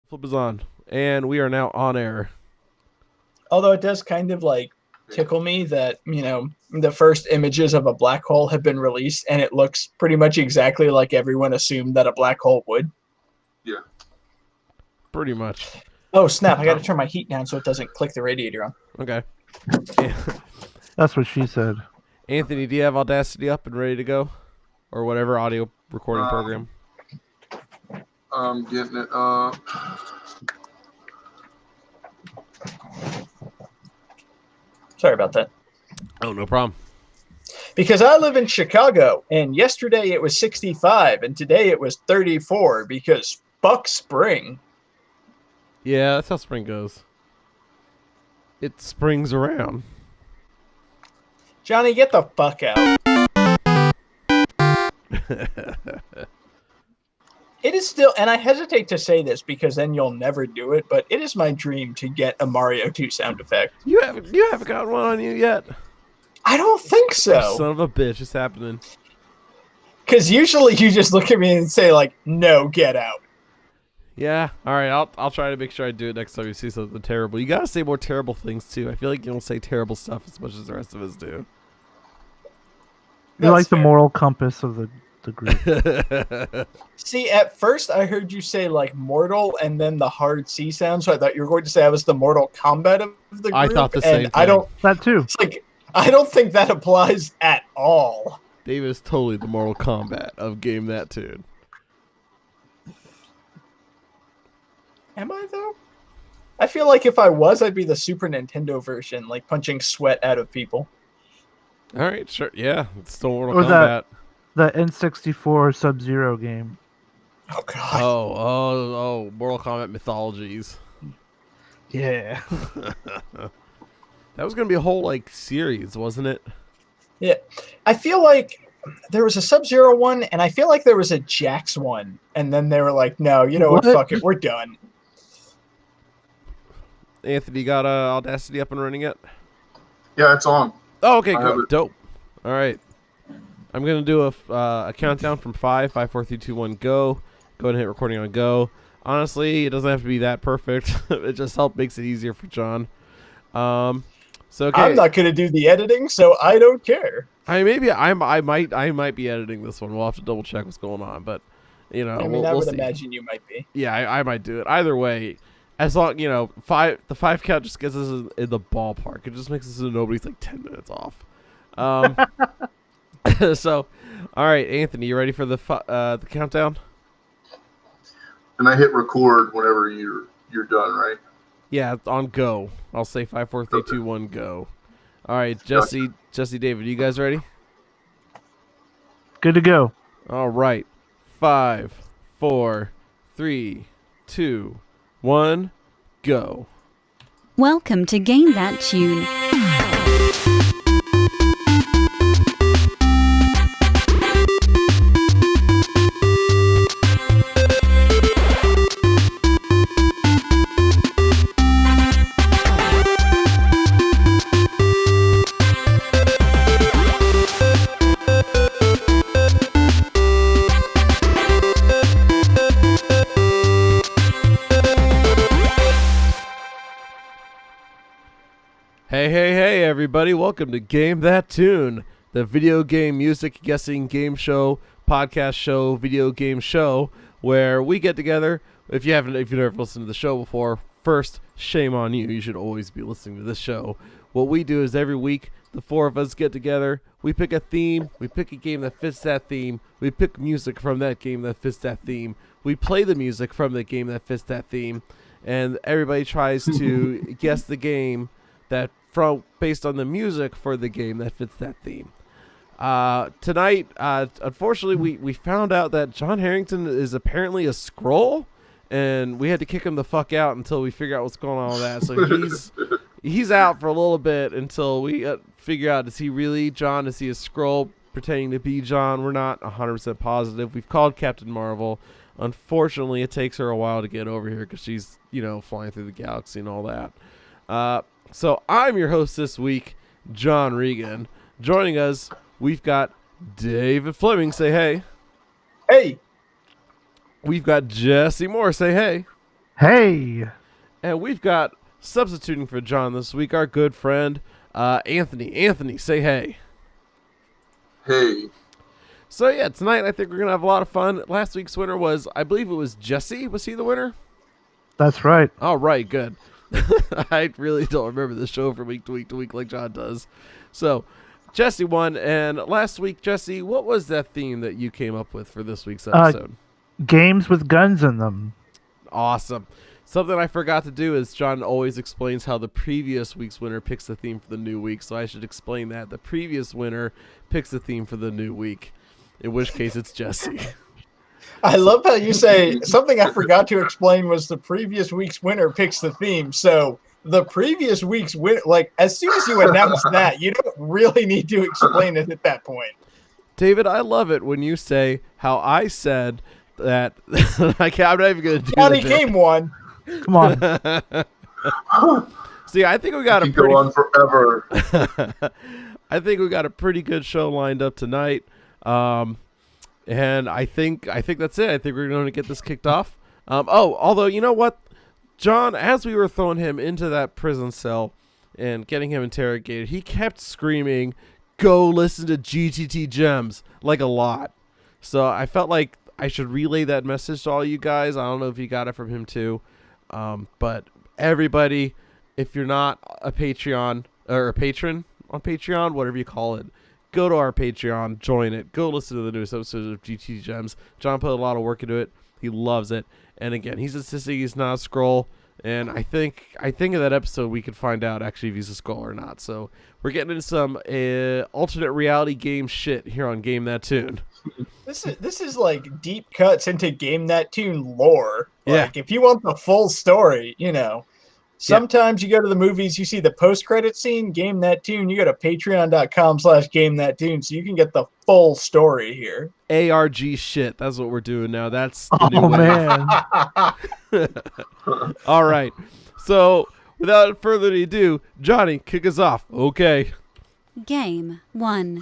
Flip is on, and we are now on air. Although it does kind of like tickle me that, the first images of a black hole have been released and it looks pretty much exactly like everyone assumed that a black hole would. Yeah. Pretty much. Oh, snap. I got to turn my heat down so it doesn't click the radiator on. Okay. That's what she said. Anthony, do you have Audacity up and ready to go? Or whatever audio recording program? I'm getting it up. Sorry about that. Oh, no problem. Because I live in Chicago, and yesterday it was 65, and today it was 34, because fuck spring. Yeah, that's how spring goes. It springs around. Johnny, get the fuck out. It is still, and I hesitate to say this because then you'll never do it, but it is my dream to get a Mario 2 sound effect. You haven't gotten one on you yet? I don't think so. Son of a bitch, it's happening. Because usually you just look at me and say, like, no, get out. Yeah, all right, I'll try to make sure I do it next time you see something terrible. You gotta say more terrible things, too. I feel like you don't say terrible stuff as much as the rest of us do. You're like fair. the moral compass of the group. See, at first I heard you say, like, mortal and then the hard C sound, so I thought you were going to say I was the Mortal Kombat of the group. I thought the same and thing. That too. It's like, I don't think that applies at all. David is totally the Mortal Kombat of Game That Tune. Am I, though? I feel like if I was, I'd be the Super Nintendo version, like punching sweat out of people. All right, sure. Yeah, it's still Mortal Or Kombat. The N64 Sub-Zero game. Oh, God. Oh, Mortal Kombat Mythologies. Yeah. That was going to be a whole, like, series, wasn't it? Yeah. I feel like there was a Sub-Zero one, and I feel like there was a Jax one. And then they were like, no, you know what? Fuck it. We're done. Anthony, got Audacity up and running yet? Yeah, it's on. Oh, okay, I have good. it. Dope. All right. I'm going to do a countdown from 5, 4, 3, 2, 1, go. Go ahead and hit recording on go. Honestly, it doesn't have to be that perfect. It just makes it easier for John. So okay. I'm not going to do the editing, so I don't care. I might be editing this one. We'll have to double check what's going on, but I would we'll see. imagine you might be. Yeah, I might do it. Either way, as long the 5 count just gets us in the ballpark. It just makes it so nobody's like 10 minutes off. So, all right, Anthony, you ready for the countdown? And I hit record whenever you're done, right? Yeah, it's on go. I'll say 5, 4, 3, 2, 1, go. All right, Jesse, David, you guys ready? Good to go. All right, 5, 4, 3, 2, 1, go. Welcome to Game That Tune. Hey, everybody. Welcome to Game That Tune, the video game music guessing game show, podcast show, video game show, where we get together. If you've never listened to the show before, first, shame on you. You should always be listening to this show. What we do is every week, the four of us get together. We pick a theme. We pick a game that fits that theme. We pick music from that game that fits that theme. We play the music from the game that fits that theme. And everybody tries to guess the game that based on the music for the game that fits that theme. Tonight, unfortunately, we found out that John Harrington is apparently a Skrull, and we had to kick him the fuck out until we figure out what's going on with that. So he's out for a little bit until we figure out, is he really John? Is he a Skrull pretending to be John? We're not 100% positive. We've called Captain Marvel. Unfortunately, it takes her a while to get over here because she's, flying through the galaxy and all that. So I'm your host this week, John Regan. Joining us, we've got David Fleming. Say hey. Hey. We've got Jesse Moore. Say hey. Hey. And we've got substituting for John this week, our good friend Anthony. Anthony, say hey. Hey. So yeah, tonight I think we're gonna have a lot of fun. Last week's winner was, I believe it was Jesse. Was he the winner? That's right. All right, good. I really don't remember the show from week to week to week like John does. So Jesse won, and last week, Jesse, what was that theme that you came up with for this week's episode? Games with guns in them. Awesome. Something I forgot to do is John always explains how the previous week's winner picks the theme for the new week, so I should explain that. The previous winner picks the theme for the new week, in which case it's Jesse. I love how you say something I forgot to explain was the previous week's winner picks the theme. So the previous week's winner, like as soon as you announce that, you don't really need to explain it at that point. David, I love it when you say how I said that. I'm not even going to do Johnny that. Game won. Come on. See, I think we got a You pretty go on forever. I think we got a pretty good show lined up tonight. And I think that's it. I think we're going to get this kicked off. Although, you know what? John, as we were throwing him into that prison cell and getting him interrogated, he kept screaming, "Go listen to GTT Gems," like a lot. So I felt like I should relay that message to all you guys. I don't know if you got it from him too. But everybody, if you're not a Patreon or a patron on Patreon, whatever you call it, go to our Patreon, join it, go listen to the newest episodes of GT Gems. John put a lot of work into it. He loves it. And again, he's insisting he's not a scroll. And I think in that episode we could find out actually if he's a scroll or not. So we're getting into some alternate reality game shit here on Game That Tune. This is like deep cuts into Game That Tune lore. Yeah. Like if you want the full story, sometimes you go to the movies, you see the post-credit scene, Game That Tune, you go to patreon.com/GameThatTune so you can get the full story here. ARG shit. That's what we're doing now. That's the new way. Man. All right. So without further ado, Johnny, kick us off. Okay. Game 1.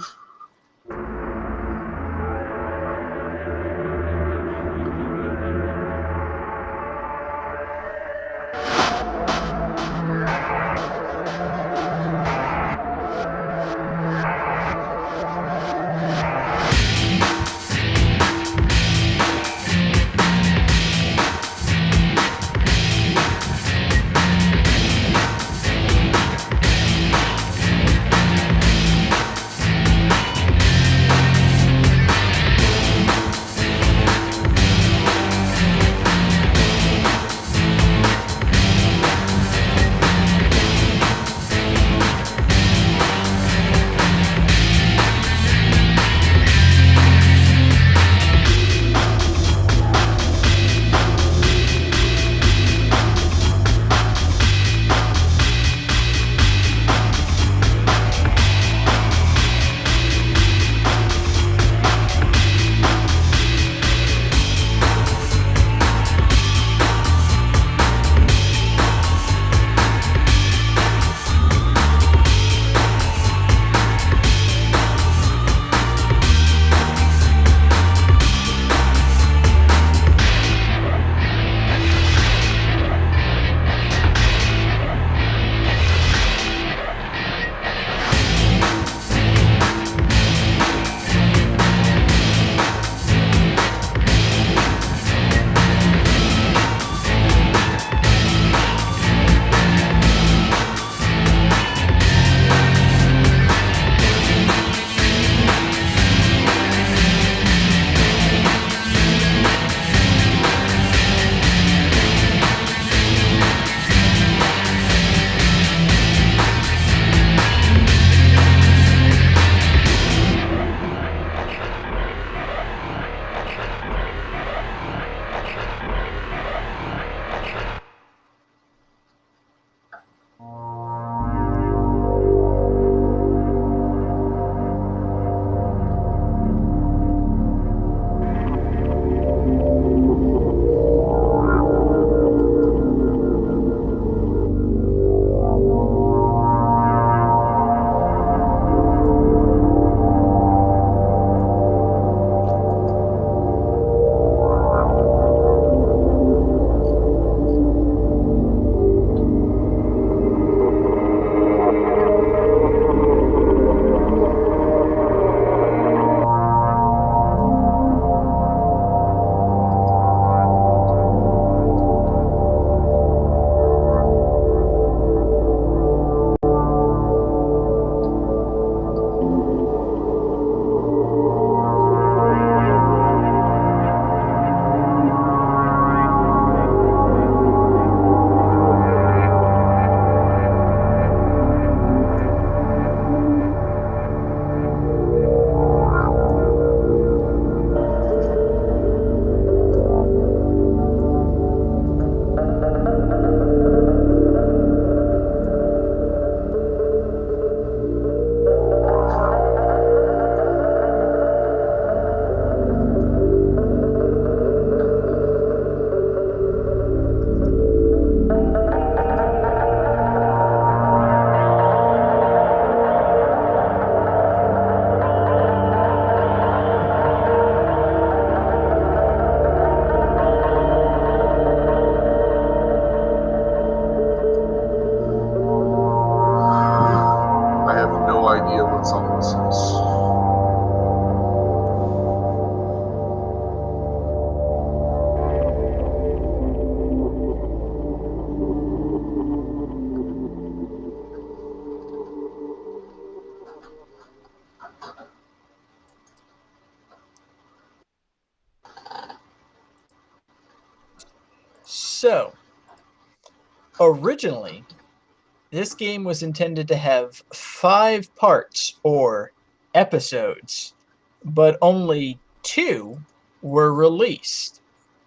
So, originally, this game was intended to have 5 parts or episodes, but only 2 were released.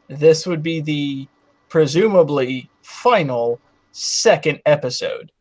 This would be the presumably final second episode.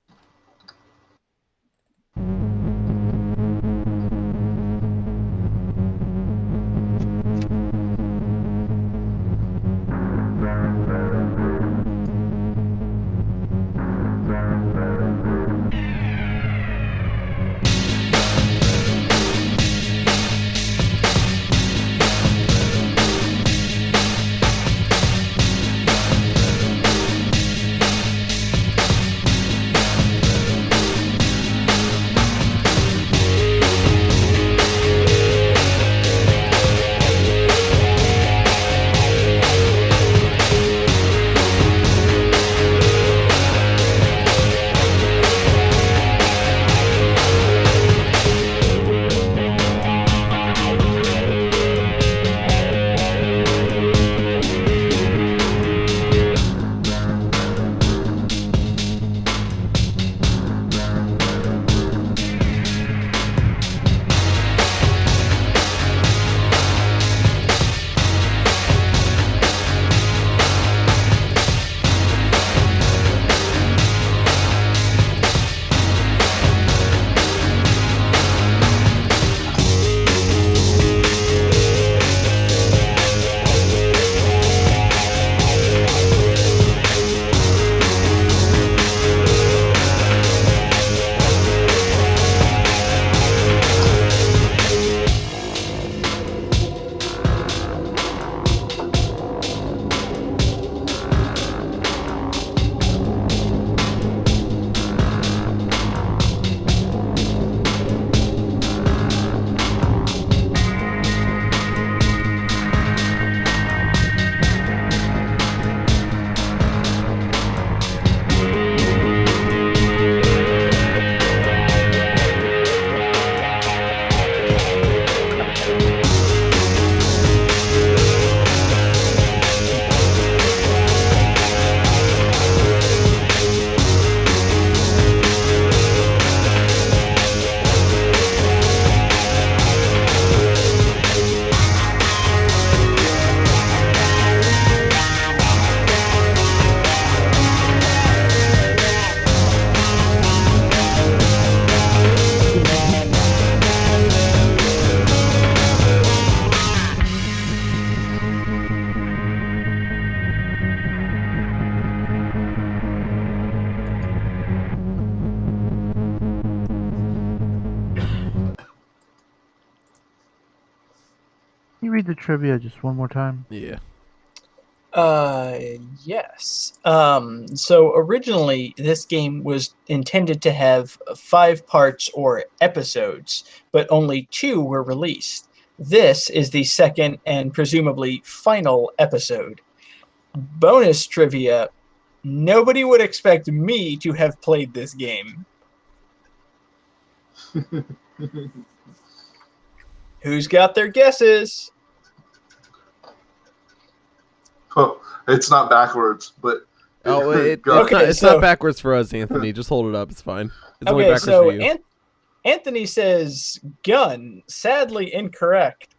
Can you read the trivia just one more time? Yeah. Yes. So originally, this game was intended to have 5 parts or episodes, but only 2 were released. This is the second and presumably final episode. Bonus trivia: nobody would expect me to have played this game. Who's got their guesses? Oh, it's not backwards, but Oh, Go. it's not backwards for us, Anthony. Just hold it up. It's fine. It's only Okay, backwards so for you. Anthony says gun. Sadly incorrect.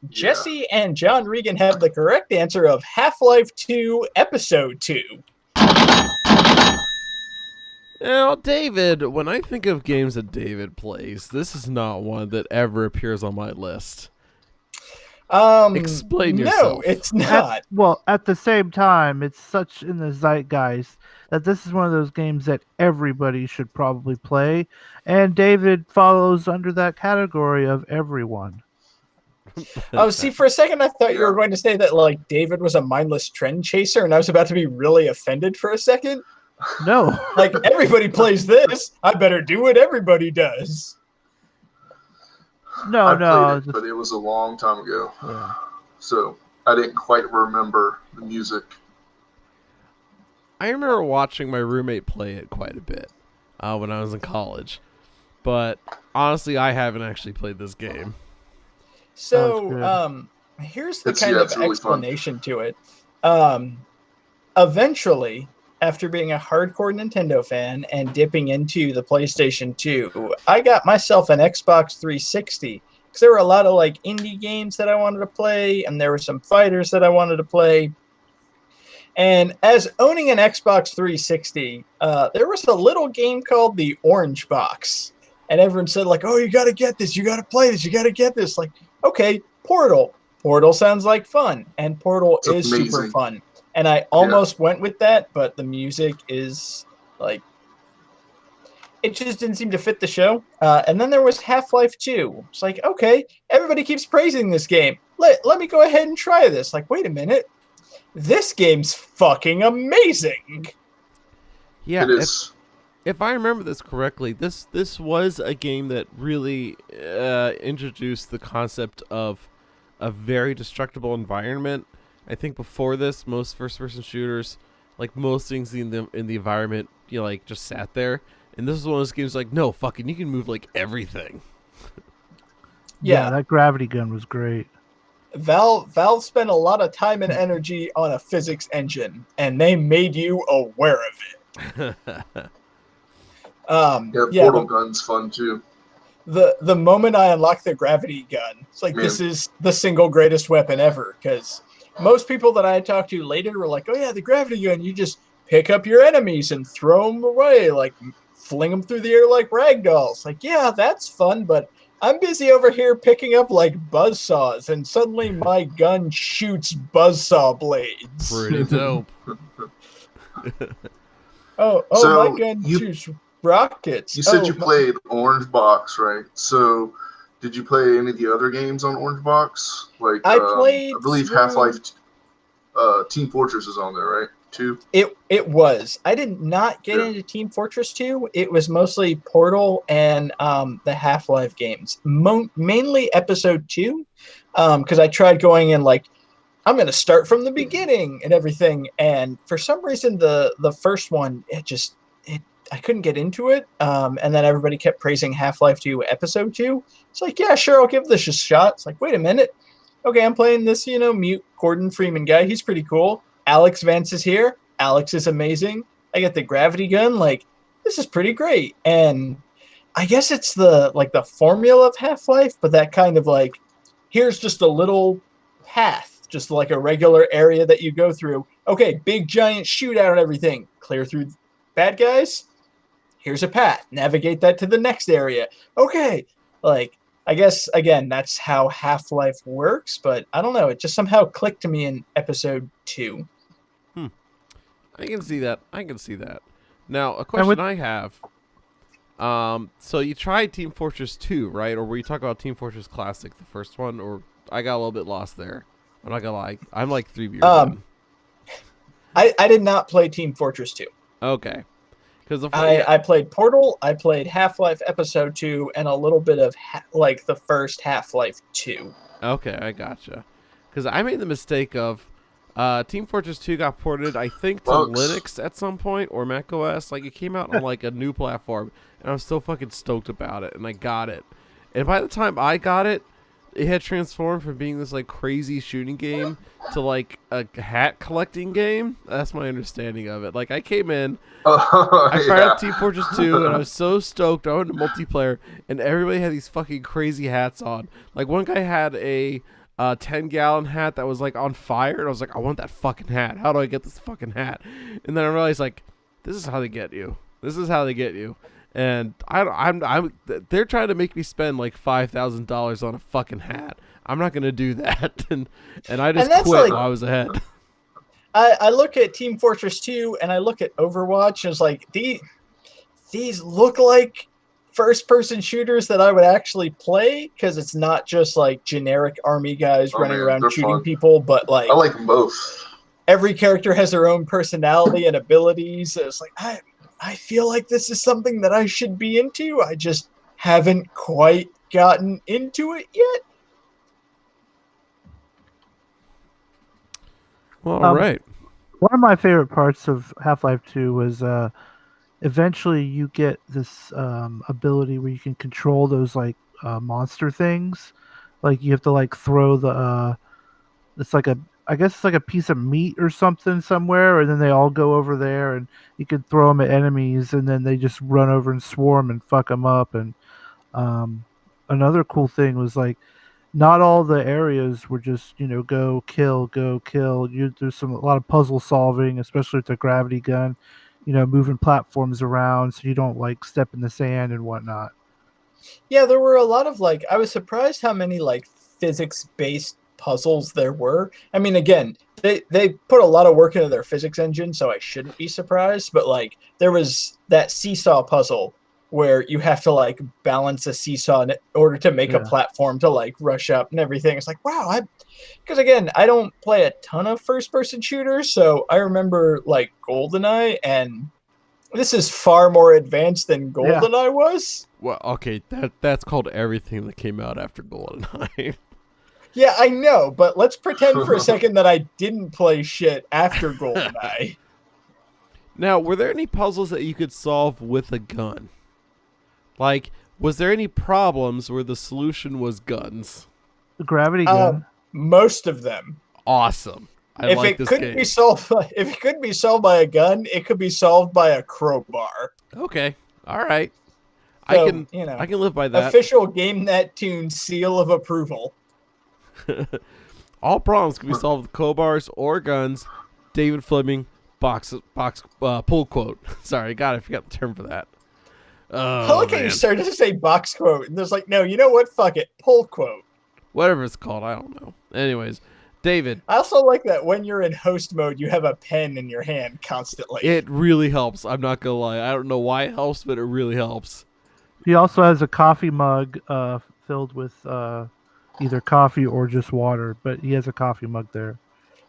Jesse and John Regan have the correct answer of Half-Life 2 Episode 2. Now, David, when I think of games that David plays, this is not one that ever appears on my list. Explain yourself. No, it's not. Well, at the same time, it's such in the zeitgeist that this is one of those games that everybody should probably play, and David follows under that category of everyone. Oh, see, for a second I thought you were going to say that like David was a mindless trend chaser, and I was about to be really offended for a second. No. Like, everybody plays this. I better do what everybody does. No, I no. played it, but it was a long time ago, Yeah. so I didn't quite remember the music. I remember watching my roommate play it quite a bit when I was in college. But honestly, I haven't actually played this game. So, here's the It's- kind yeah, of it's really fun. explanation to it. eventually, after being a hardcore Nintendo fan and dipping into the PlayStation 2, I got myself an Xbox 360 because there were a lot of like indie games that I wanted to play, and there were some fighters that I wanted to play. And as owning an Xbox 360, there was a little game called the Orange Box, and everyone said like, "Oh, you got to get this, you got to play this, you got to get this." Like, okay, Portal. Portal sounds like fun, and Portal It's is super amazing. fun. And I almost went with that, but the music is like, it just didn't seem to fit the show. And then there was Half-Life 2. It's like, okay, everybody keeps praising this game. Let me go ahead and try this. Like, wait a minute. This game's fucking amazing. Yeah, It is. if I remember this correctly, this was a game that really introduced the concept of a very destructible environment. I think before this, most first-person shooters, like most things in the environment, like just sat there. And this is one of those games like, no, fucking, you can move like everything. Yeah. That gravity gun was great. Valve spent a lot of time and energy on a physics engine, and they made you aware of it. Portal Gun's fun too. The moment I unlocked the gravity gun, it's like, this is the single greatest weapon ever. Because most people that I talked to later were like, "Oh yeah, the gravity gun, you just pick up your enemies and throw them away, like fling them through the air like ragdolls." Like, yeah, that's fun, but I'm busy over here picking up like buzzsaws, and suddenly my gun shoots buzzsaw blades. Pretty dope. So my gun you- shoots rockets. You said you played Orange Box, right? So, did you play any of the other games on Orange Box? Like, I played I believe through- Half-Life, Team Fortress is on there, right? 2. It was. I did not get Yeah. into Team Fortress 2. It was mostly Portal and the Half-Life games. Mainly Episode 2, because I tried going in like, I'm going to start from the beginning and everything. And for some reason, the first one, I couldn't get into it. And then everybody kept praising Half-Life 2 Episode 2. It's like, yeah, sure, I'll give this a shot. It's like, wait a minute. Okay, I'm playing this, mute Gordon Freeman guy. He's pretty cool. Alex Vance is here. Alex is amazing. I get the gravity gun. Like, this is pretty great. And I guess it's the formula of Half-Life, but that kind of like, here's just a little path, just like a regular area that you go through. Okay, big giant shootout and everything. Clear through bad guys. Here's a path. Navigate that to the next area. Okay, like, I guess, again, that's how Half-Life works, but I don't know. It just somehow clicked to me in Episode 2. I can see that. Now, a question I have. So you tried Team Fortress 2, right? Or were you talking about Team Fortress Classic, the first one? Or I got a little bit lost there. I'm not gonna lie. I'm like 3 years in. I did not play Team Fortress 2. Okay. Because I played Portal, I played Half-Life Episode 2, and a little bit of the first Half-Life 2. Okay, I gotcha. Because I made the mistake of Team Fortress 2 got ported, I think, to Linux at some point, or Mac OS. Like, it came out on like a new platform, and I was so fucking stoked about it, and I got it. And by the time I got it, it had transformed from being this like crazy shooting game to like a hat collecting game. That's my understanding of it. Like, I came in, I fired up Team Fortress 2, and I was so stoked. I went to multiplayer, and everybody had these fucking crazy hats on. Like, one guy had a 10-gallon hat that was like on fire, and I was like, I want that fucking hat. How do I get this fucking hat? And then I realized, like, this is how they get you. And they're trying to make me spend like $5,000 on a fucking hat. I'm not gonna do that, and I just quit while I was ahead. I look at Team Fortress 2 and I look at Overwatch, and it's like, these look like first-person shooters that I would actually play, because it's not just like generic army guys running around shooting fun. people, but like, I like them both. Every character has their own personality and abilities. It's like, I feel like this is something that I should be into. I just haven't quite gotten into it yet. Well, all right. One of my favorite parts of Half-Life 2 was eventually you get this ability where you can control those like monster things. Like, you have to like throw the it's like a I guess it's like a piece of meat or something somewhere, and then they all go over there, and you can throw them at enemies, and then they just run over and swarm and fuck them up. And um, another cool thing was like not all the areas were just go kill, go kill. There's a lot of puzzle solving, especially with the gravity gun. Moving platforms around so you don't like step in the sand and whatnot. Yeah, there were a lot of like, I was surprised how many like physics-based puzzles there were. I mean, again, they put a lot of work into their physics engine, so I shouldn't be surprised. But like, there was that seesaw puzzle where you have to like balance a seesaw in order to make a platform to like rush up and everything. It's like, wow, because again, I don't play a ton of first-person shooters, so I remember like GoldenEye, and this is far more advanced than GoldenEye was. Well, okay, that's called everything that came out after GoldenEye. Yeah, I know, but let's pretend for a second that I didn't play shit after GoldenEye. Now, were there any puzzles that you could solve with a gun? Like, was there any problems where the solution was guns? The gravity gun. Most of them. Awesome. I like this game. If it couldn't be solved by a gun, it could be solved by a crowbar. Okay. All right. So, I can live by that. Official Game That Tune seal of approval. All problems can be solved with crowbars or guns. David Fleming, pull quote. Sorry, I forgot the term for that. I like how you started to say box quote, and there's like, no, you know what? Fuck it, pull quote. Whatever it's called, I don't know. Anyways, David. I also like that when you're in host mode, you have a pen in your hand constantly. It really helps. I'm not gonna lie. I don't know why it helps, but it really helps. He also has a coffee mug filled with either coffee or just water, but he has a coffee mug there.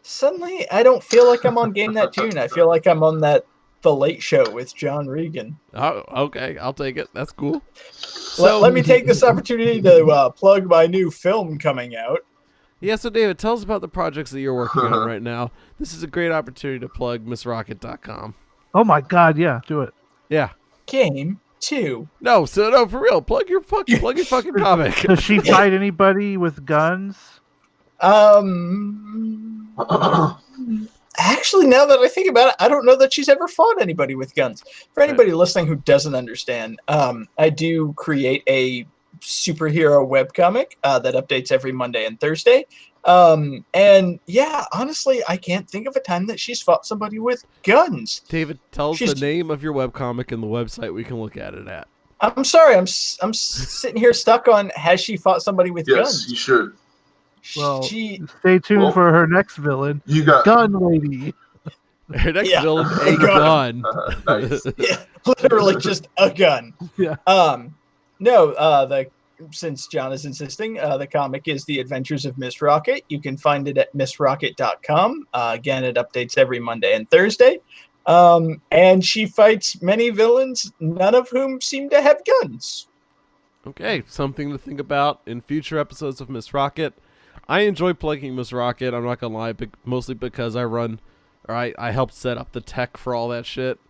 Suddenly, I don't feel like I'm on Game That Tune. I feel like I'm on The Late Show with John Regan. Oh, okay. I'll take it. That's cool. Let me take this opportunity to plug my new film coming out. Yeah, so David, tell us about the projects that you're working on right now. This is a great opportunity to plug MissRocket.com. Oh my God, yeah, do it. Yeah. Game 2. No, for real, plug your fucking comic. Does she fight anybody with guns? Actually, now that I think about it, I don't know that she's ever fought anybody with guns. For anybody listening who doesn't understand, I do create a superhero webcomic that updates every Monday and Thursday. And yeah, honestly, I can't think of a time that she's fought somebody with guns. David, tell us the name of your webcomic and the website we can look at it at. I'm sorry, I'm sitting here stuck on has she fought somebody with guns? Yes, you should. Well, stay tuned for her next villain. You got Gun Lady. Her next villain, a gun. Nice. Yeah, literally just a gun. Yeah. Since John is insisting, the comic is The Adventures of Miss Rocket. You can find it at missrocket.com. Again, it updates every Monday and Thursday. And she fights many villains, none of whom seem to have guns. Okay, something to think about in future episodes of Miss Rocket. I enjoy plugging Miss Rocket, I'm not going to lie, mostly because I helped set up the tech for all that shit.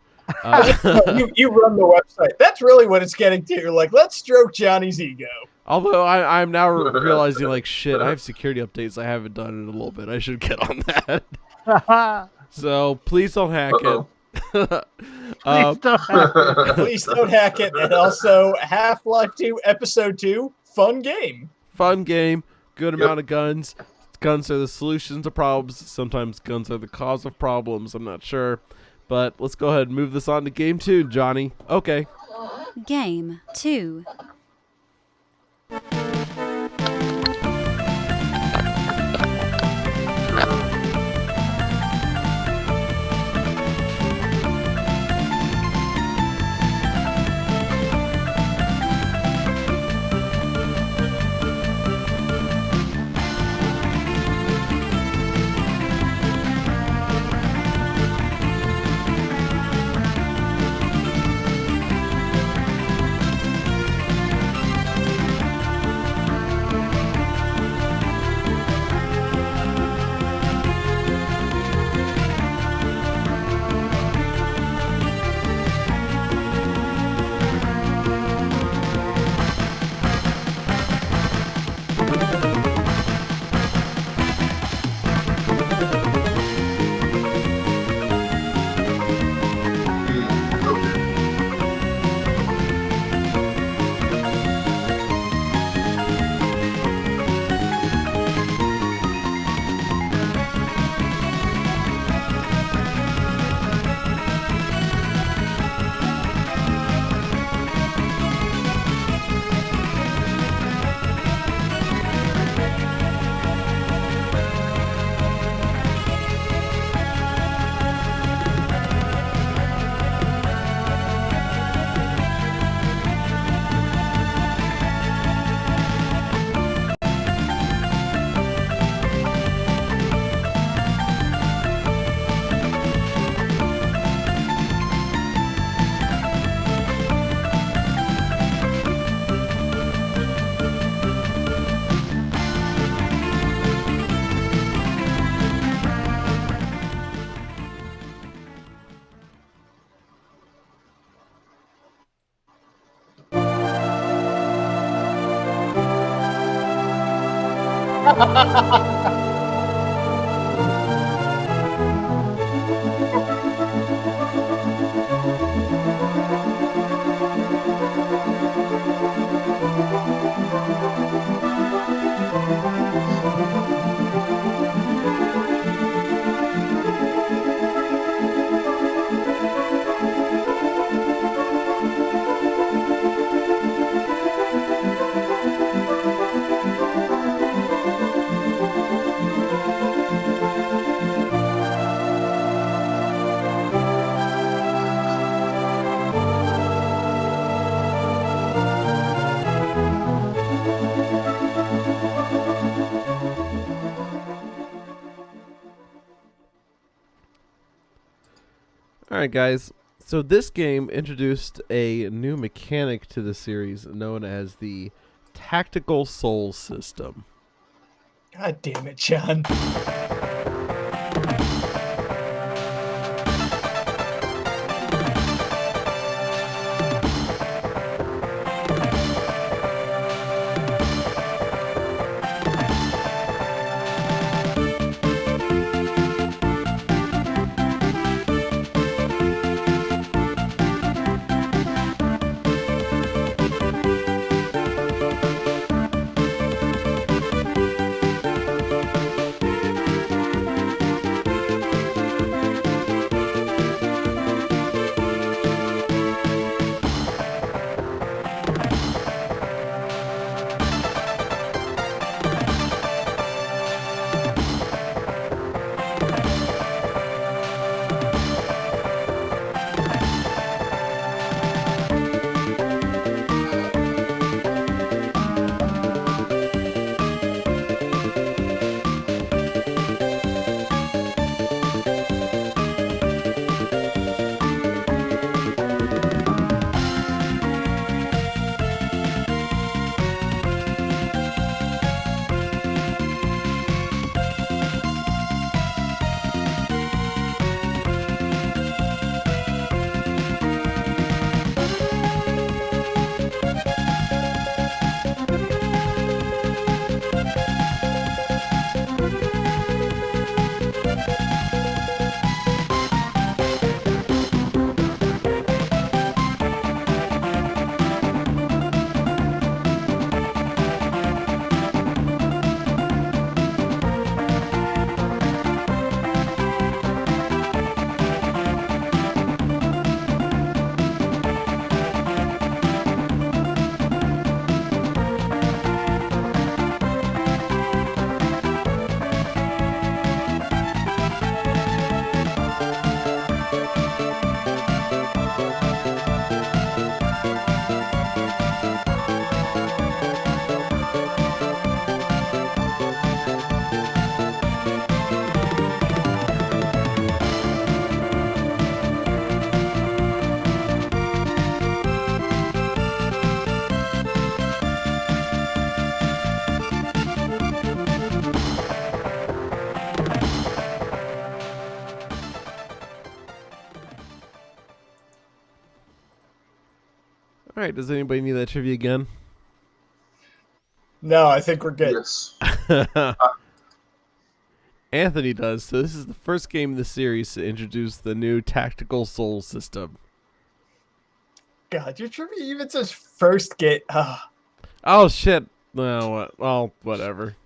You run the website. That's really what it's getting to. You're like, let's stroke Johnny's ego. Although I'm now realizing, like, shit, I have security updates I haven't done in a little bit. I should get on that. So please don't hack it. Please don't hack it. And also, Half-Life 2 Episode 2, fun game. Fun game. Good amount of guns. Guns are the solution to problems. Sometimes guns are the cause of problems. I'm not sure. But let's go ahead and move this on to Game 2, Johnny. Okay. Game 2. All right, guys. So this game introduced a new mechanic to the series known as the Tactical Soul System. God damn it, John. All right, does anybody need that trivia again? No, I think we're good. Yes. Anthony does. So this is the first game in the series to introduce the new Tactical Soul System. God, your trivia even says first get. Oh shit! No, well, whatever.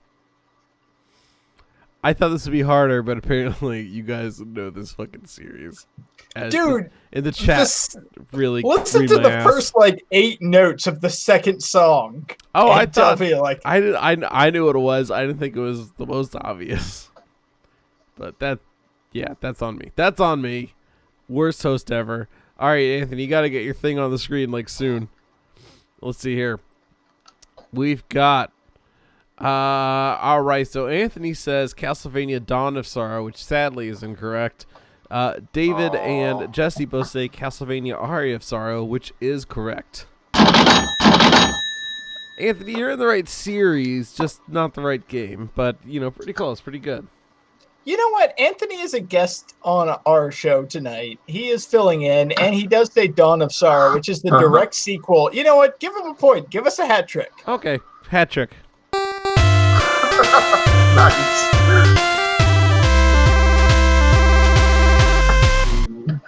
I thought this would be harder, but apparently you guys know this fucking series. As Dude, in the chat, this- really. Listen read to my the ass. first like 8 notes of the second song. Oh, and I tell thought me, like, I knew what it was. I didn't think it was the most obvious. But that's on me. That's on me. Worst host ever. All right, Anthony, you got to get your thing on the screen like soon. Let's see here. We've got. All right. So Anthony says Castlevania: Dawn of Sorrow, which sadly is incorrect. David and Jesse both say Castlevania: Aria of Sorrow, which is correct. Anthony, you're in the right series, just not the right game. But pretty close, pretty good. you know what? Anthony is a guest on our show tonight. He is filling in, and he does say Dawn of Sorrow, which is the direct sequel. You know what? Give him a point. Give us a hat trick. Okay, hat trick. Nice.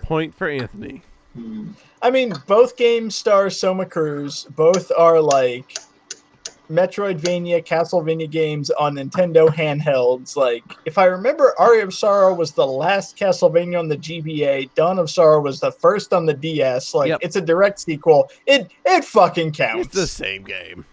Point for Anthony. I mean, both games star Soma Cruz. Both are like Metroidvania, Castlevania games on Nintendo handhelds. Like, if I remember, Aria of Sorrow was the last Castlevania on the GBA. Dawn of Sorrow was the first on the DS. Like, Yep. it's a direct sequel. It fucking counts. It's the same game.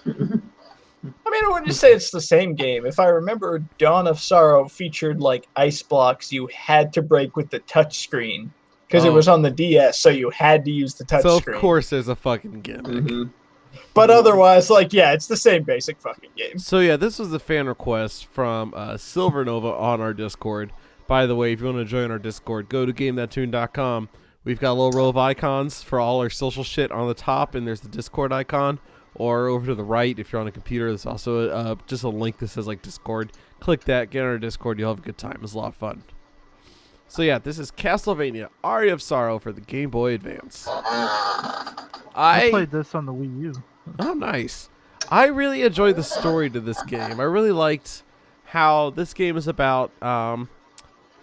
I mean, I wouldn't just say it's the same game. If I remember, Dawn of Sorrow featured like ice blocks you had to break with the touch screen because it Oh. was on the DS, so you had to use the touch So screen. of course there's a fucking gimmick. Mhm. But otherwise, like, yeah, it's the same basic fucking game. So yeah, this was a fan request from Silver Nova on our Discord. By the way, if you want to join our Discord, go to GameThatTune.com. We've got a little row of icons for all our social shit on the top, and there's the Discord icon. Or over to the right, if you're on a computer, there's also just a link that says like Discord. Click that, get on our Discord, you'll have a good time. It's a lot of fun. So yeah, this is Castlevania Aria of Sorrow for the Game Boy Advance. I played this on the Wii U. Oh, nice. I really enjoyed the story to this game. I really liked how this game is about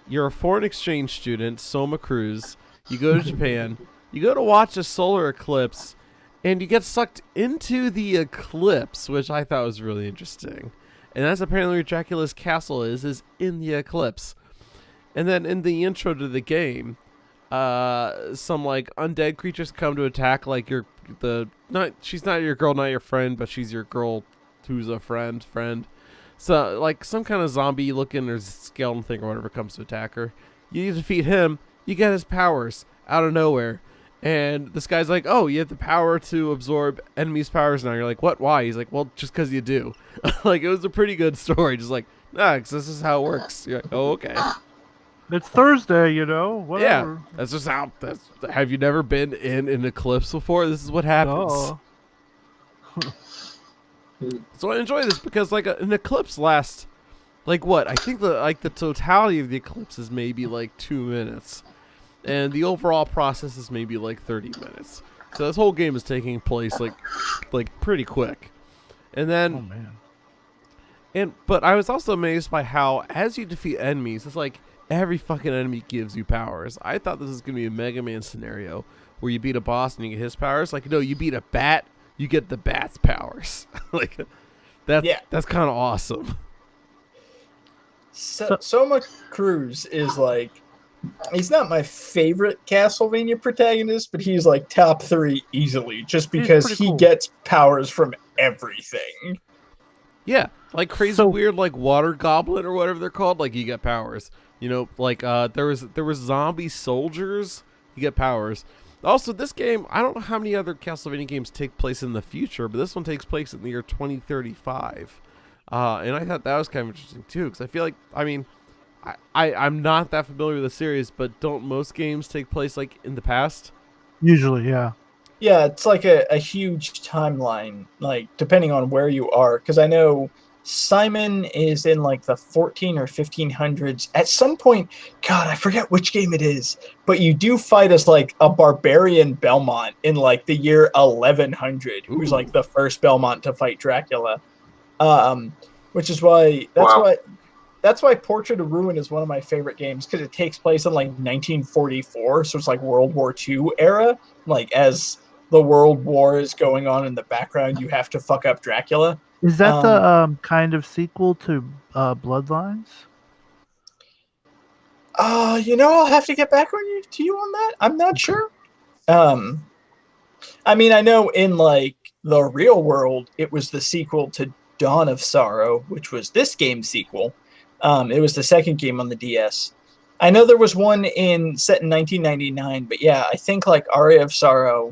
you're a foreign exchange student, Soma Cruz. You go to Japan. You go to watch a solar eclipse, and you get sucked into the eclipse, which I thought was really interesting. And that's apparently where Dracula's castle is in the eclipse. And then in the intro to the game, some like undead creatures come to attack, like she's not your girl, not your friend, but she's your girl who's a friend. So like some kind of zombie looking or skeleton thing or whatever comes to attack her. You defeat him, you get his powers out of nowhere. And this guy's like, oh, you have the power to absorb enemies' powers now. You're like, what? Why? He's like, well, just because you do. Like, it was a pretty good story. Just like, nah, 'cause this is how it works. You're like, oh, okay. It's Thursday, you know. Whatever. Yeah, that's just how. Have you never been in an eclipse before? This is what happens. Duh. So I enjoy this because like an eclipse lasts, like what? I think the totality of the eclipse is maybe like 2 minutes, and the overall process is maybe like 30 minutes. So this whole game is taking place like pretty quick, and then Oh man. But I was also amazed by how as you defeat enemies, it's like every fucking enemy gives you powers. I thought this was gonna be a Mega Man scenario where you beat a boss and you get his powers. Like, no, you beat a bat, you get the bat's powers. Like, that's kind of awesome. Soma Cruz is like, he's not my favorite Castlevania protagonist, but he's like top 3 easily, just because pretty he cool. gets powers from everything. Yeah, like crazy weird like water goblin or whatever they're called. Like you get powers. You know, like there was zombie soldiers. You get powers. Also, this game, I don't know how many other Castlevania games take place in the future, but this one takes place in the year 2035. And I thought that was kind of interesting too, because I feel like, I mean, I'm not that familiar with the series, but don't most games take place like in the past? Usually, yeah. Yeah, it's like a huge timeline, like depending on where you are. Because I know Simon is in like the 14 or 1500s. At some point, God, I forget which game it is, but you do fight as like a barbarian Belmont in like the year 1100, who's like the first Belmont to fight Dracula. Which is why that's why Portrait of Ruin is one of my favorite games, because it takes place in like 1944, so it's like World War II era. Like as the World War is going on in the background, you have to fuck up Dracula. Is that the kind of sequel to Bloodlines? I'll have to get back to you on that. I'm not sure. I mean, I know in like the real world, it was the sequel to Dawn of Sorrow, which was this game's sequel. It was the second game on the DS. I know there was one set in 1999, but yeah, I think like Aria of Sorrow,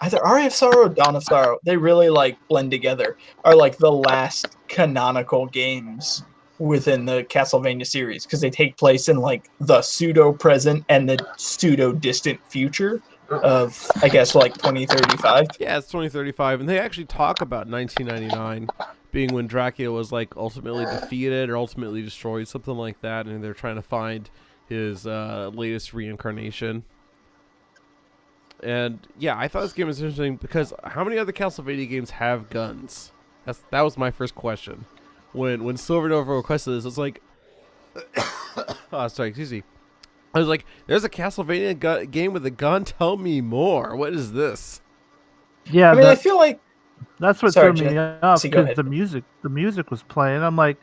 either Aria of Sorrow or Dawn of Sorrow, they really like blend together, are like the last canonical games within the Castlevania series, because they take place in like the pseudo present and the pseudo distant future of, I guess, like 2035. Yeah, it's 2035, and they actually talk about 1999 being when Dracula was like ultimately defeated or ultimately destroyed, something like that, and they're trying to find his latest reincarnation. And yeah, I thought this game was interesting because how many other Castlevania games have guns? That was my first question. when Silver Nova requested this, it's like, oh, sorry, excuse me. I was like, "There's a Castlevania game with a gun. Tell me more. What is this?" Yeah, I mean, I feel like that's what Sorry, threw me Jen. off So go because ahead. the music was playing. I'm like,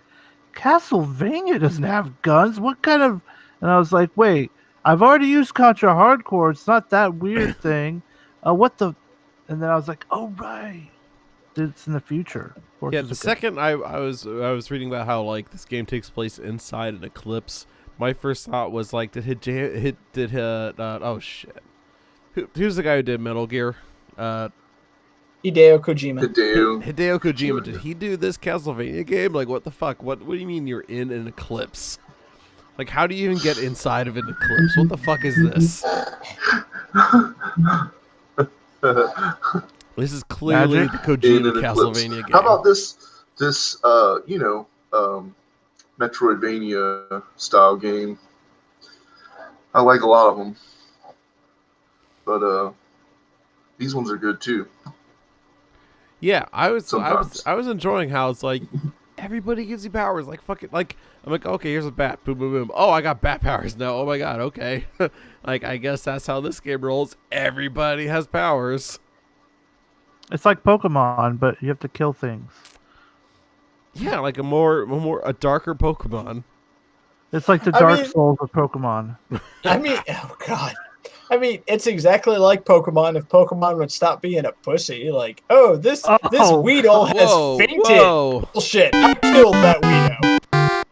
Castlevania doesn't have guns. What kind of? And I was like, wait, I've already used Contra Hardcore. It's not that weird thing. What the? And then I was like, oh right, it's in the future. Of course Yeah, it's the a gun. second I was reading about how like this game takes place inside an eclipse, my first thought was like, oh shit, who's the guy who did Metal Gear? Hideo Kojima. Hideo Kojima. Did he do this Castlevania game? Like, what the fuck? What do you mean you're in an eclipse? Like, how do you even get inside of an eclipse? What the fuck is this? This is clearly Magic? the Kojima In an eclipse. Castlevania game. How about this Metroidvania style game? I like a lot of them, but these ones are good too. Yeah, I was Sometimes. enjoying how it's like everybody gives you powers. Like fucking like I'm like, okay, here's a bat, boom, boom, boom. Oh, I got bat powers now. Oh my god, okay. Like I guess that's how this game rolls. Everybody has powers. It's like Pokemon, but you have to kill things. Yeah, like a darker Pokemon. It's like the I Dark mean- Souls of Pokemon. I mean, oh god. I mean, it's exactly like Pokemon if Pokemon would stop being a pussy. Like, oh, this Oh. Weedle has Whoa, fainted. whoa. Bullshit. I killed that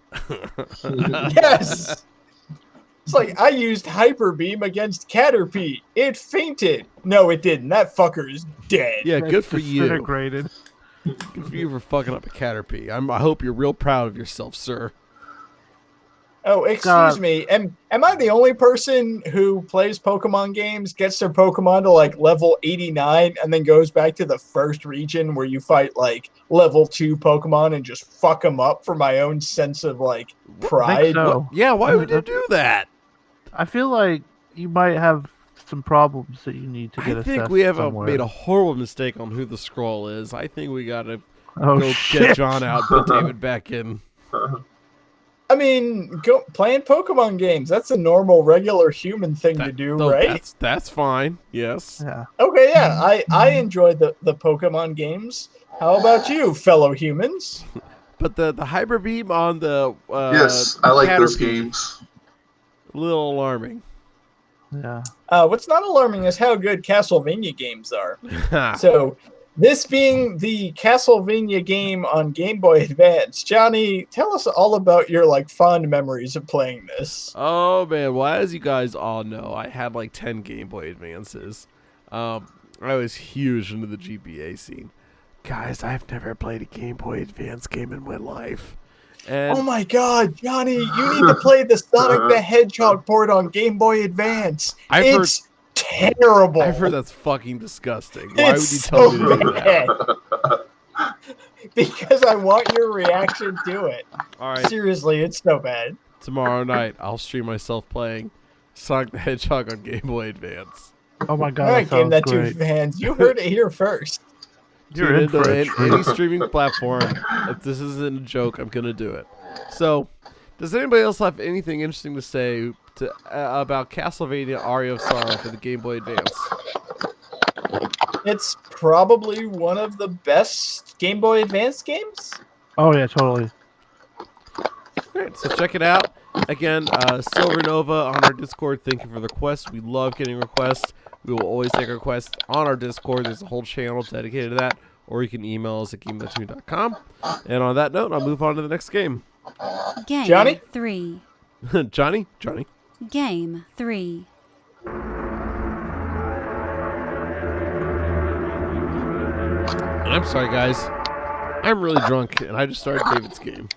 Weedle. Yes. It's like I used Hyper Beam against Caterpie. It fainted. No, it didn't. That fucker is dead. Yeah, good for you. Disintegrated. Good for you for fucking up a Caterpie. I hope you're real proud of yourself, sir. Oh, excuse me. Am I the only person who plays Pokemon games, gets their Pokemon to like level 89, and then goes back to the first region where you fight like level 2 Pokemon and just fuck them up for my own sense of like pride? so. Yeah, why would you do that? I feel like you might have some problems that you need to get I assessed think we have somewhere. made a horrible mistake on who the scroll is. I think we gotta Oh go shit! get John out, put David back in. I mean, playing Pokemon games, that's a normal, regular human thing to do, No, right? That's fine. Yes. Yeah. Okay, yeah. I enjoy the Pokemon games. How about you, fellow humans? But the Hyper Beam on the Yes, I like those Caterpie, games. a little alarming. Yeah. What's not alarming is how good Castlevania games are. So, this being the Castlevania game on Game Boy Advance, Johnny, tell us all about your like fond memories of playing this. Oh man, well as you guys all know, I had like 10 Game Boy Advances. I was huge into the GBA scene. Guys, I've never played a Game Boy Advance game in my life. And Oh my God, Johnny, you need to play the Sonic the Hedgehog port on Game Boy Advance. It's terrible. I've heard that's fucking disgusting. Why would you It's tell so me to do that? bad. Because I want your reaction to it. All right, Seriously, it's so bad. tomorrow night I'll stream myself playing Sonic the Hedgehog on Game Boy Advance. Oh my god. All right, that Game sounds That Two great. fans, you heard it here first. You're Tune in into for a any treat. streaming platform. If this isn't a joke, I'm gonna do it. So, does anybody else have anything interesting to say about Castlevania Aria of Sorrow for the Game Boy Advance? It's probably one of the best Game Boy Advance games. Oh yeah, totally. Alright, so check it out. Again, Silver Nova on our Discord. Thank you for the request. We love getting requests. We will always take requests on our Discord. There's a whole channel dedicated to that. Or you can email us at GameThat2.com. And on that note, I'll move on to the next game. Game Johnny? 3. Johnny? Game 3. I'm sorry, guys. I'm really drunk, and I just started David's game.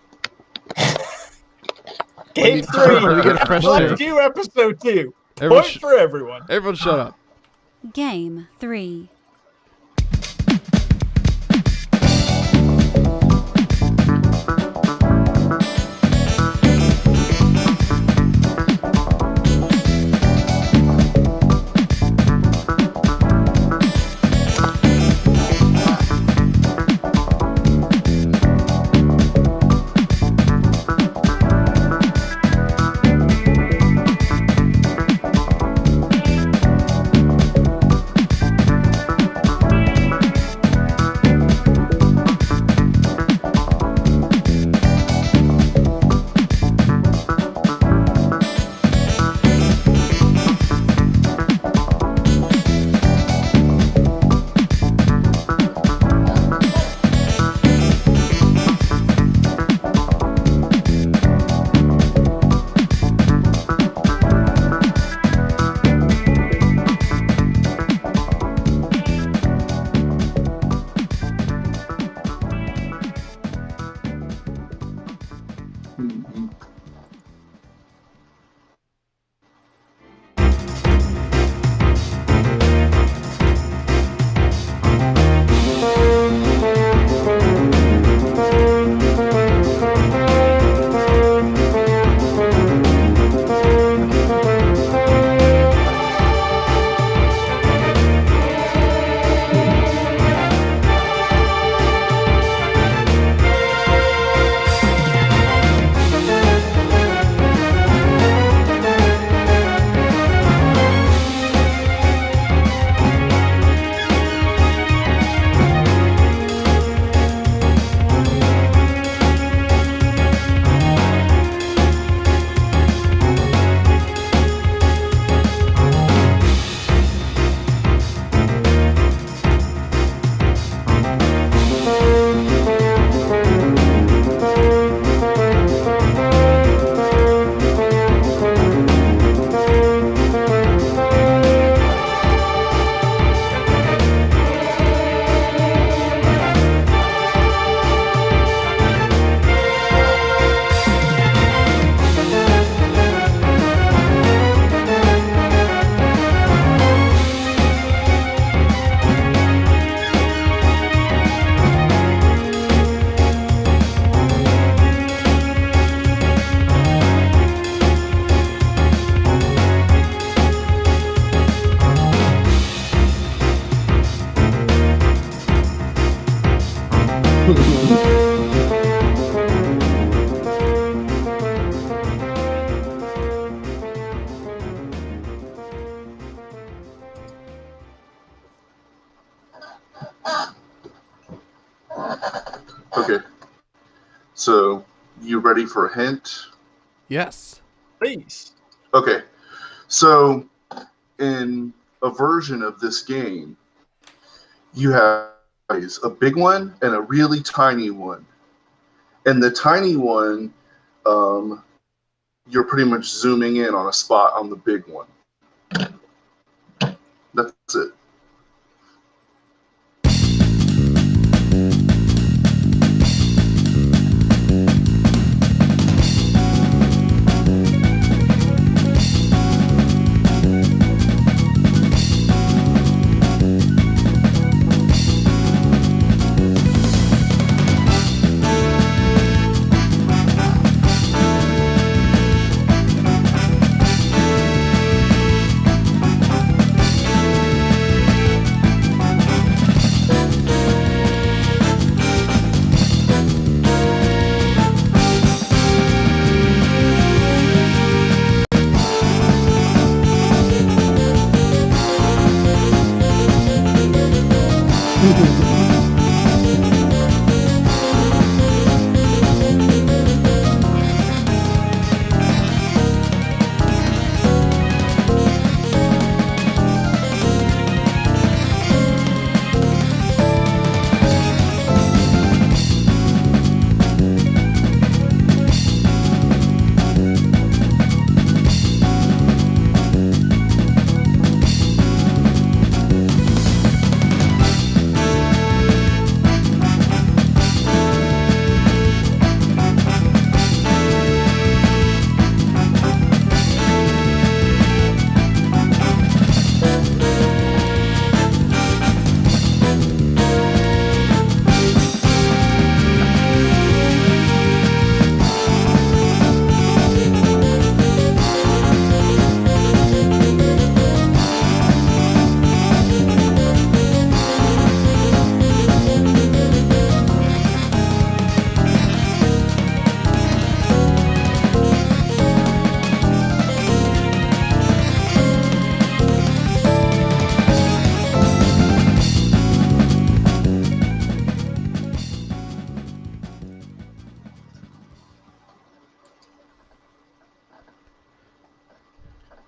Game Let me get a fresh 3. take. Let's do episode 2. Everyone, Point for everyone. everyone shut up. Game 3. Okay. So, you ready for a hint? Yes. Please. Okay. So, in a version of this game, you have a big one and a really tiny one. And the tiny one, you're pretty much zooming in on a spot on the big one. That's it.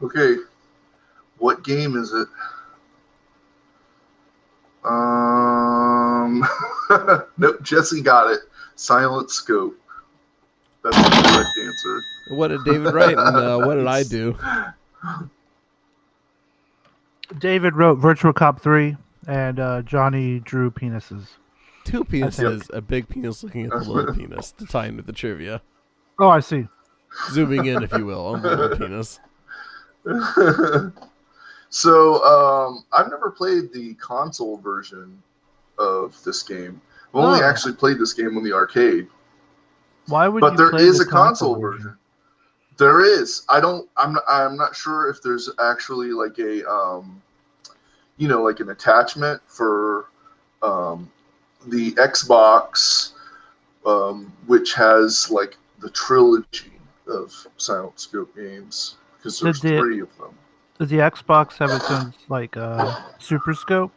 Okay, what game is it? Nope, Jesse got it. Silent Scope. That's the correct answer. What did David write, and what did I do? David wrote Virtual Cop 3, and Johnny drew penises. Two penises, a big penis looking at the little penis to tie into the trivia. Oh, I see. Zooming in, if you will, on the little penis. So, I've never played the console version of this game. I've only actually played this game on the arcade. Why would But you there play is the a console version. There is. I'm not sure if there's actually like a like an attachment for the Xbox, which has like the trilogy of Silent Scope games, because there's 3 of them. Does the Xbox have its own like Super Scope?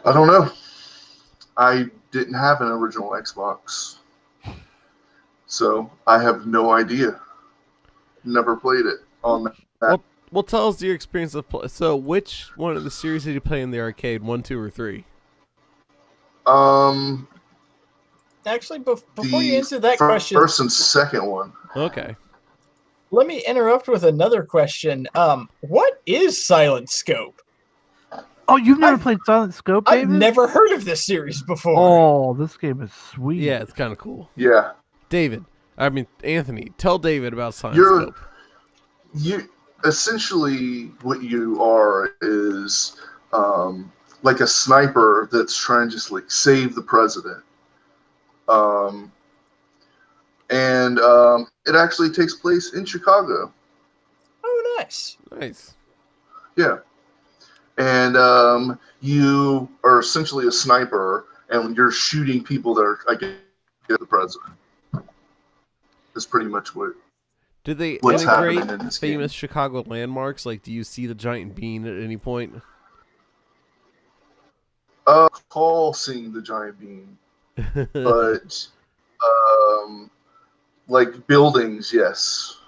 I don't know. I didn't have an original Xbox, so I have no idea. Never played it on that. Well, tell us your experience of play. So, which one of the series did you play in the arcade? 1, 2, or 3? Actually, before you answer that question, first and second one. Okay. let me interrupt with another question. What is Silent Scope? Oh, you've never played Silent Scope, David? I've never heard of this series before. Oh, this game is sweet. Yeah, it's kind of cool. Yeah. Anthony, tell David about Silent Scope. You essentially what you are is like a sniper that's trying to just like save the president. And it actually takes place in Chicago. Oh, nice. Nice. Yeah. And you are essentially a sniper, and you're shooting people that are against the president. That's pretty much Did they what's integrate happening in this famous Chicago landmarks? Like, do you see the giant bean at any point? Recall seeing the giant bean. but like buildings, yes,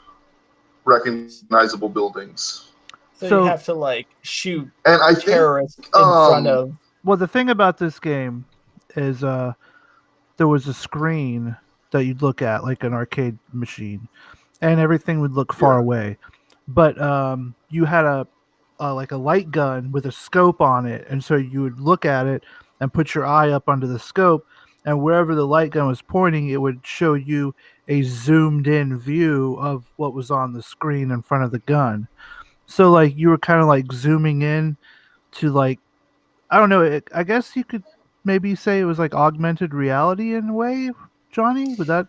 recognizable buildings. So, So- you have to like shoot And I think terrorists in front um, of. Well, the thing about this game is there was a screen that you'd look at, like an arcade machine, and everything would look far Yeah. away. But you had a like a light gun with a scope on it, and so you would look at it and put your eye up under the scope, and wherever the light gun was pointing, it would show you a zoomed in view of what was on the screen in front of the gun. So like you were kind of like zooming in to like, I don't know, I guess you could maybe say it was like augmented reality in a way, Johnny. Would that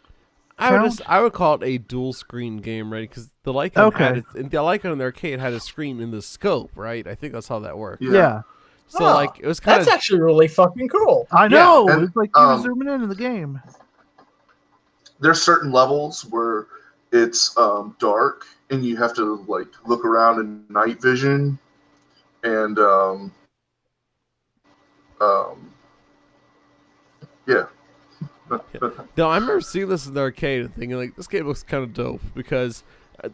count? I would call it a dual screen game, right? Because the Lycan had Okay. the Lycan in the arcade had a screen in the scope, right? I think that's how that worked. Yeah, So Oh, like it was kind That's of actually really fucking cool. I know. and, It's like you were um, zooming in the game. there's certain levels where it's dark and you have to like look around in night vision, and yeah. No, I remember seeing this in the arcade and thinking like this game looks kind of dope because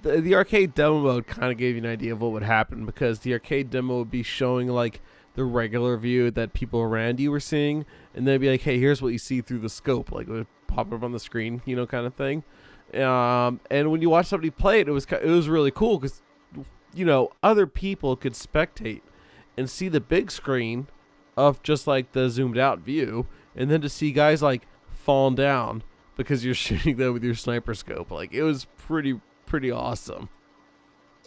the arcade demo mode kind of gave you an idea of what would happen because the arcade demo would be showing like the regular view that people around you were seeing, and they'd be like, "Hey, here's what you see through the scope," like it would pop up on the screen, you know, kind of thing. And when you watch somebody play it, it was really cool because you know other people could spectate and see the big screen of just like the zoomed out view, and then to see guys like falling down because you're shooting them with your sniper scope. Like it was pretty awesome.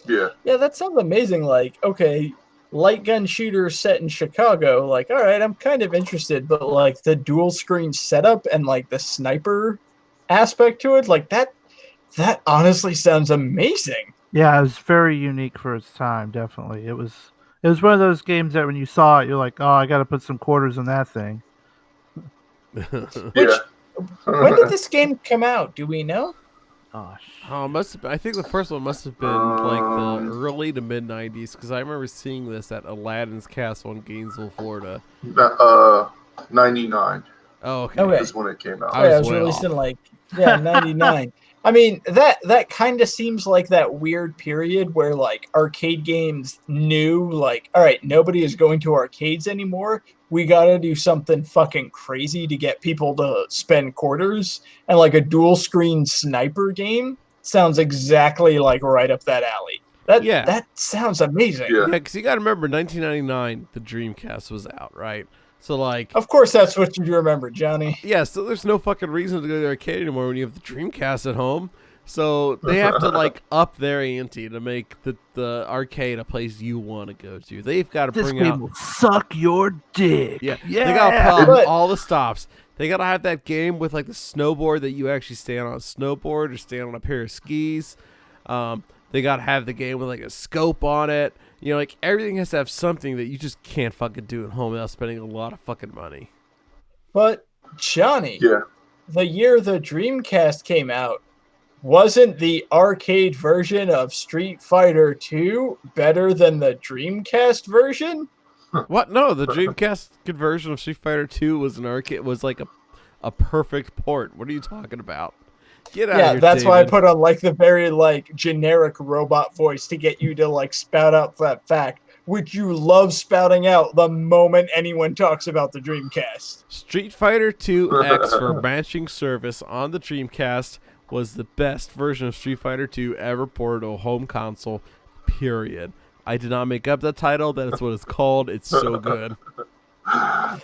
Yeah. Yeah, that sounds amazing. Like, okay, light gun shooter set in Chicago. Like, all right, I'm kind of interested, but like the dual screen setup and like the sniper aspect to it, like that honestly sounds amazing. Yeah, it was very unique for its time. Definitely, it was. It was one of those games that when you saw it, you're like, "Oh, I got to put some quarters in that thing." Which, when did this game come out? Do we know? Gosh. Oh, I think the first one must have been like the early to mid '90s because I remember seeing this at Aladdin's Castle in Gainesville, Florida. 99 Oh, okay. Okay. is when it came out. I Yeah, it was was way released off. in like 99. I mean, that kind of seems like that weird period where like arcade games knew like, all right, nobody is going to arcades anymore. We got to do something fucking crazy to get people to spend quarters, and like a dual screen sniper game sounds exactly like right up that alley. That sounds amazing. Yeah. Yeah, because you got to remember, 1999, the Dreamcast was out, right? So like, Of course that's what you remember, Johnny. yeah, so there's no fucking reason to go to the arcade anymore when you have the Dreamcast at home. So they have to like up their ante to make the arcade a place you want to go to. They've got to This bring game out, will suck your dick. yeah, Yeah. they got to put But- up all the stops. They got to have that game with like the snowboard that you actually stand on a snowboard or stand on a pair of skis. They got to have the game with like a scope on it. You know, like everything has to have something that you just can't fucking do at home without spending a lot of fucking money. But Johnny, Yeah. the year the Dreamcast came out, wasn't the arcade version of Street Fighter 2 better than the Dreamcast version? What? No, the Dreamcast conversion of Street Fighter 2 was an arcade. Was like a perfect port. What are you talking about? Get out of Yeah, here, that's why I David. put on like the very like generic robot voice to get you to like spout out that fact, which you love spouting out the moment anyone talks about the Dreamcast. Street Fighter 2 X for matching service on the Dreamcast was the best version of Street Fighter 2 ever ported to a home console. Period. I did not make up that title. That's what it's called. It's so good.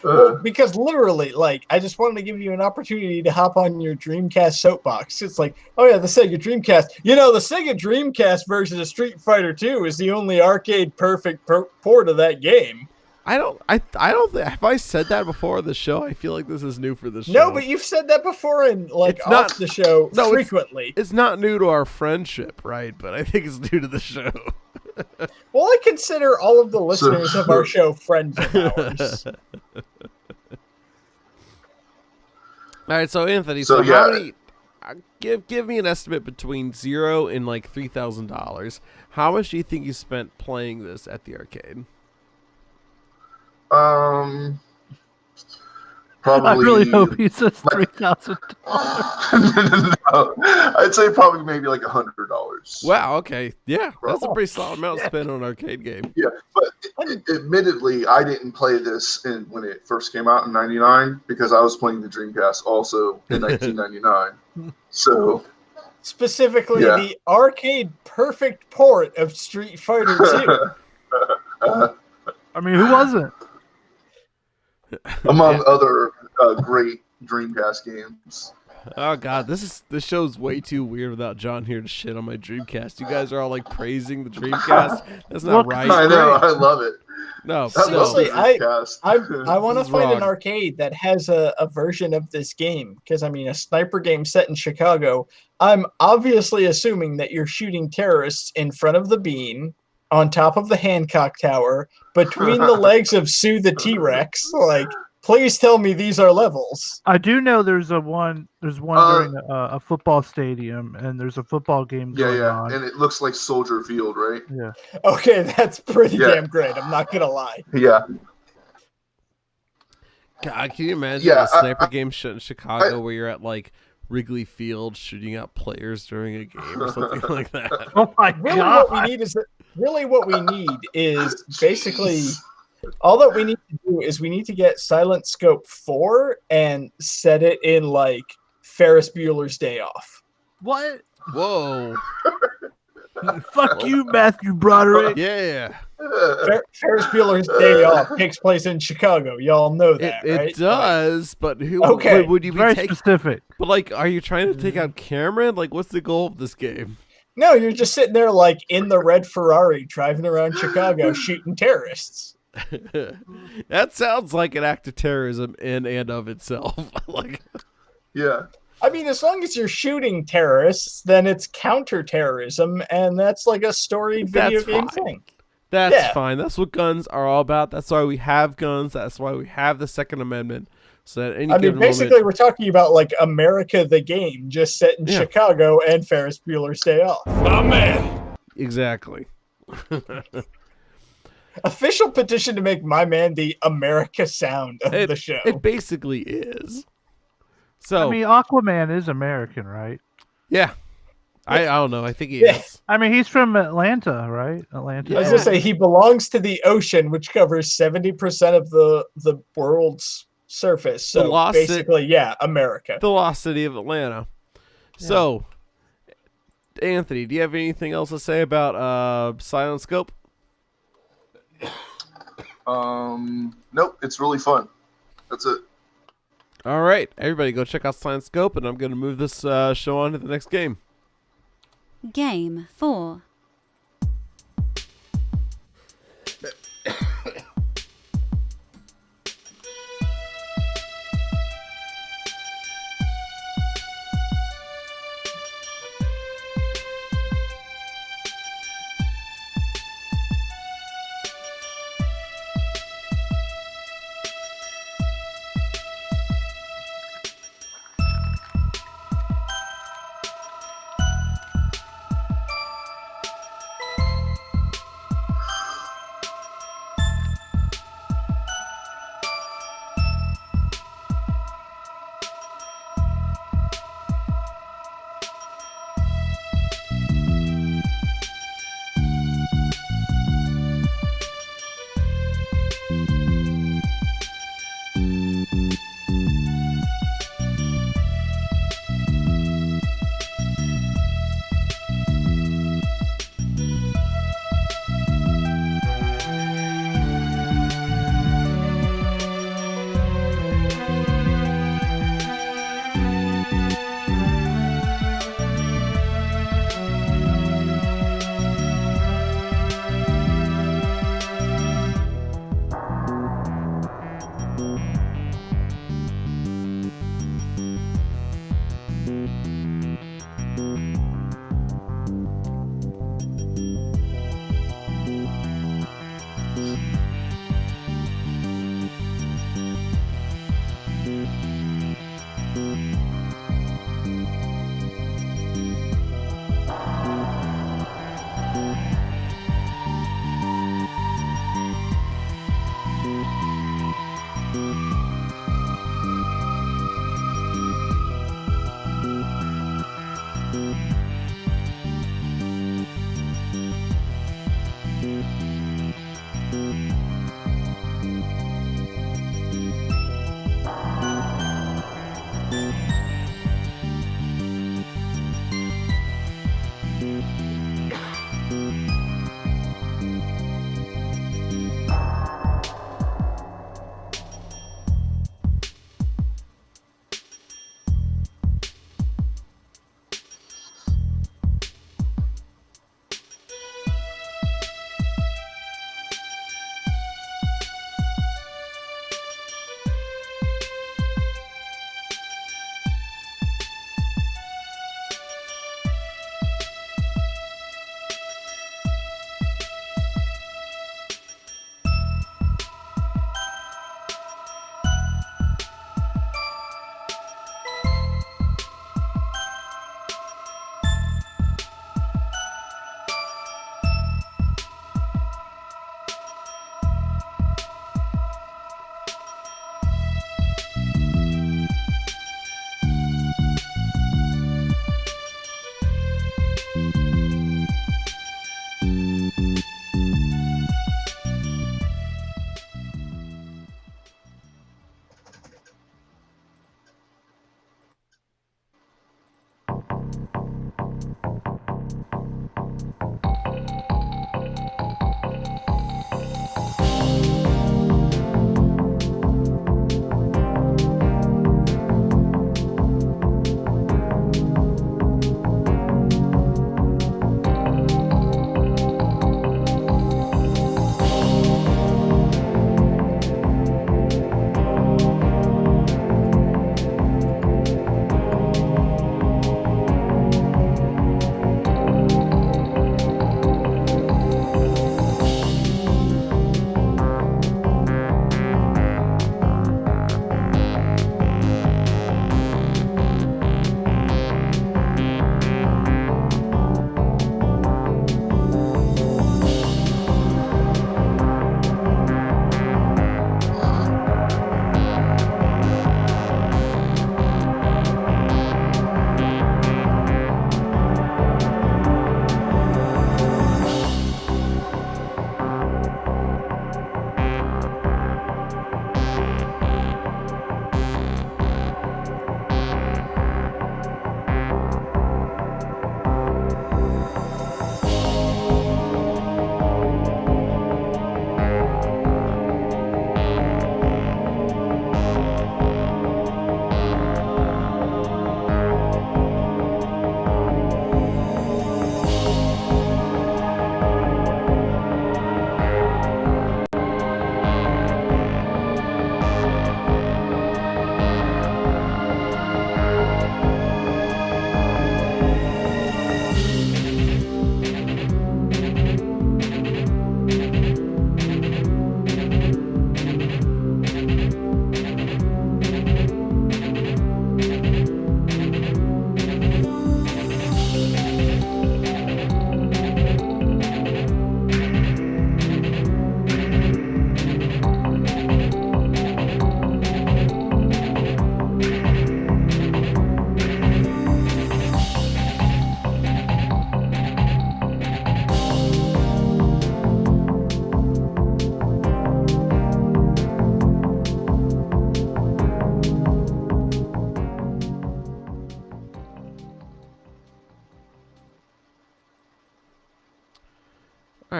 Well, because literally, like, I just wanted to give you an opportunity to hop on your Dreamcast soapbox. It's like, oh yeah, the Sega Dreamcast. You know, the Sega Dreamcast version of Street Fighter 2 is the only arcade perfect port of that game. I don't have I said that before on the show? I feel like this is new for the show. No, but you've said that before in like It's off not- the show no, frequently. it's not new to our friendship, right? But I think it's new to the show. Well, I consider all of the listeners of our show friends of ours. All right, so Anthony, So, so yeah. how many? Give me an estimate between $0 and like $3,000. How much do you think you spent playing this at the arcade? Probably. I really hope he says $3,000. No, I'd say probably maybe like $100. Wow. Okay. Yeah, that's a pretty solid amount to spend on an arcade game. Yeah, but admittedly, I didn't play this when it first came out in '99 because I was playing the Dreamcast also in 1999. So Specifically, Yeah. the arcade perfect port of Street Fighter 2. I mean, who wasn't? among other great Dreamcast games. Oh God, this show's way too weird without John here to shit on my Dreamcast. You guys are all like praising the Dreamcast. That's not Look, right. I know, I love it. No, I love Seriously, the I- Dreamcast. I want to This is find an wrong. arcade that has a version of this game because I mean a sniper game set in Chicago. I'm obviously assuming that you're shooting terrorists in front of the bean, on top of the Hancock Tower, between the legs of Sue the T-Rex. Like, please tell me these are levels. I do know there's one during a football stadium, and there's a football game Yeah, going yeah, on. and it looks like Soldier Field, right? Yeah. Okay, that's pretty Yeah. damn great. I'm not gonna lie. Yeah, God, can you imagine Yeah, a sniper game in Chicago where you're at like Wrigley Field shooting out players during a game or something like that? Oh my Really, god! what we need is basically all that we need to do is we need to get Silent Scope 4 and set it in like Ferris Bueller's Day Off. What? Whoa! Fuck you, Matthew Broderick. Yeah, Ferris Bueller's Day Off takes place in Chicago. Y'all know it, that, it right? does. But who Okay. would you be Very taking? specific. But like, are you trying to take out Cameron? Like, what's the goal of this game? No, you're just sitting there like in the red Ferrari driving around Chicago shooting terrorists. That sounds like an act of terrorism in and of itself. Like, yeah. I mean, as long as you're shooting terrorists, then it's counterterrorism, and that's like a storied video That's game fine. thing. that's Yeah. fine. That's what guns are all about. That's why we have guns. That's why we have the Second Amendment. So that any I mean, given basically, moment, we're talking about like America the game, just set in Yeah. Chicago and Ferris Bueller's Day Off. exactly. Official petition to make My Man the America sound of It- the show. It basically is. So I mean, Aquaman is American, right? yeah, I don't know. I think he Yeah. is. I mean, he's from Atlanta, right? Atlanta. I was gonna say he belongs to the ocean, which covers 70% of the world's surface. The So lost basically, yeah, America. The lost city of Atlanta. So, Anthony, do you have anything else to say about Silent Scope? Nope, it's really fun. That's it. All right, everybody, go check out Silent Scope, and I'm going to move this show on to the next game. Game 4.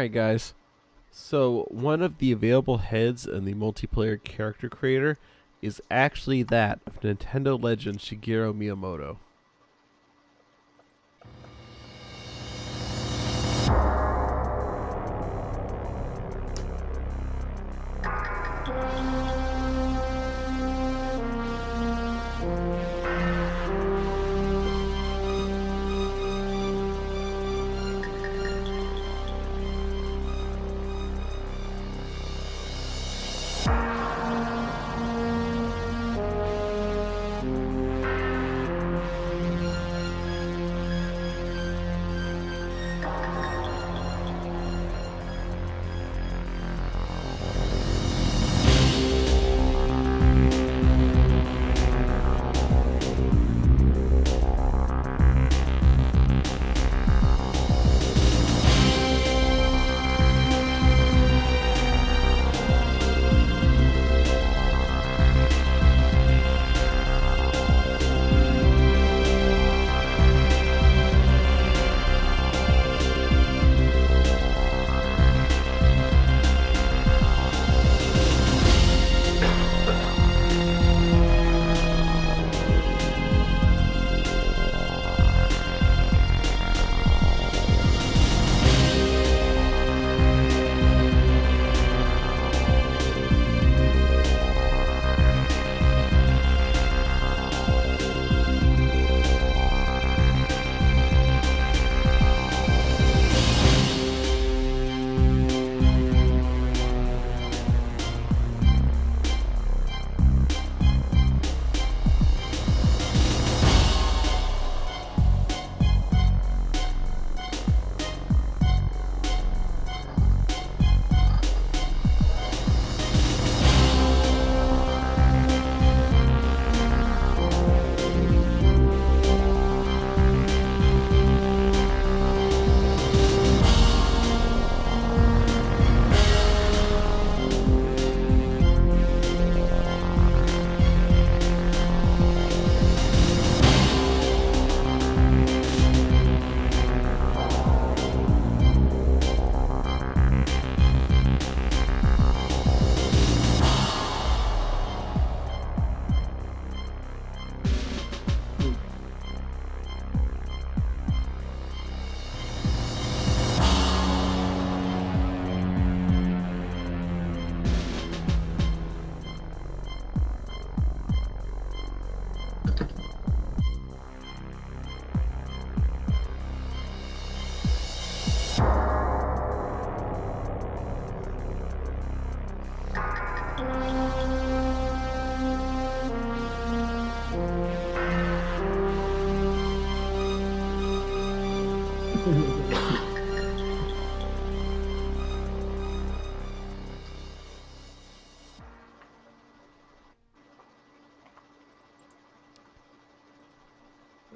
right, guys. So one of the available heads in the multiplayer character creator is actually that of Nintendo legend Shigeru Miyamoto.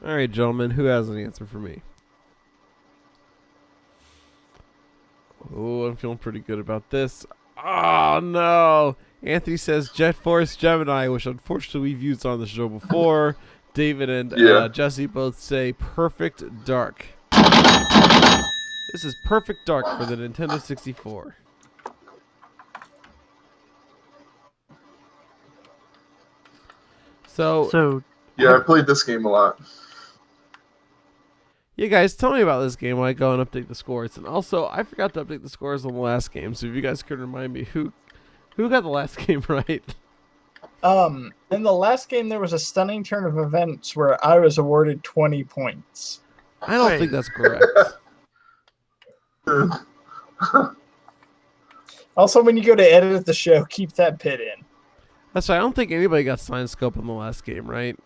All right, gentlemen, who has an answer for me? Oh, I'm feeling pretty good about this. Oh, no. Anthony says Jet Force Gemini, which unfortunately we've used on the show before. David and Jesse both say Perfect Dark. This is Perfect Dark for the Nintendo 64. So yeah, I played this game a lot. Yeah, guys, tell me about this game while I go and update the scores. And also, I forgot to update the scores on the last game, so if you guys could remind me who got the last game right. In the last game, there was a stunning turn of events where I was awarded 20 points. I don't think that's correct. Also, when you go to edit the show, keep that bit in. That's right. I don't think anybody got Sign Scope in the last game, right?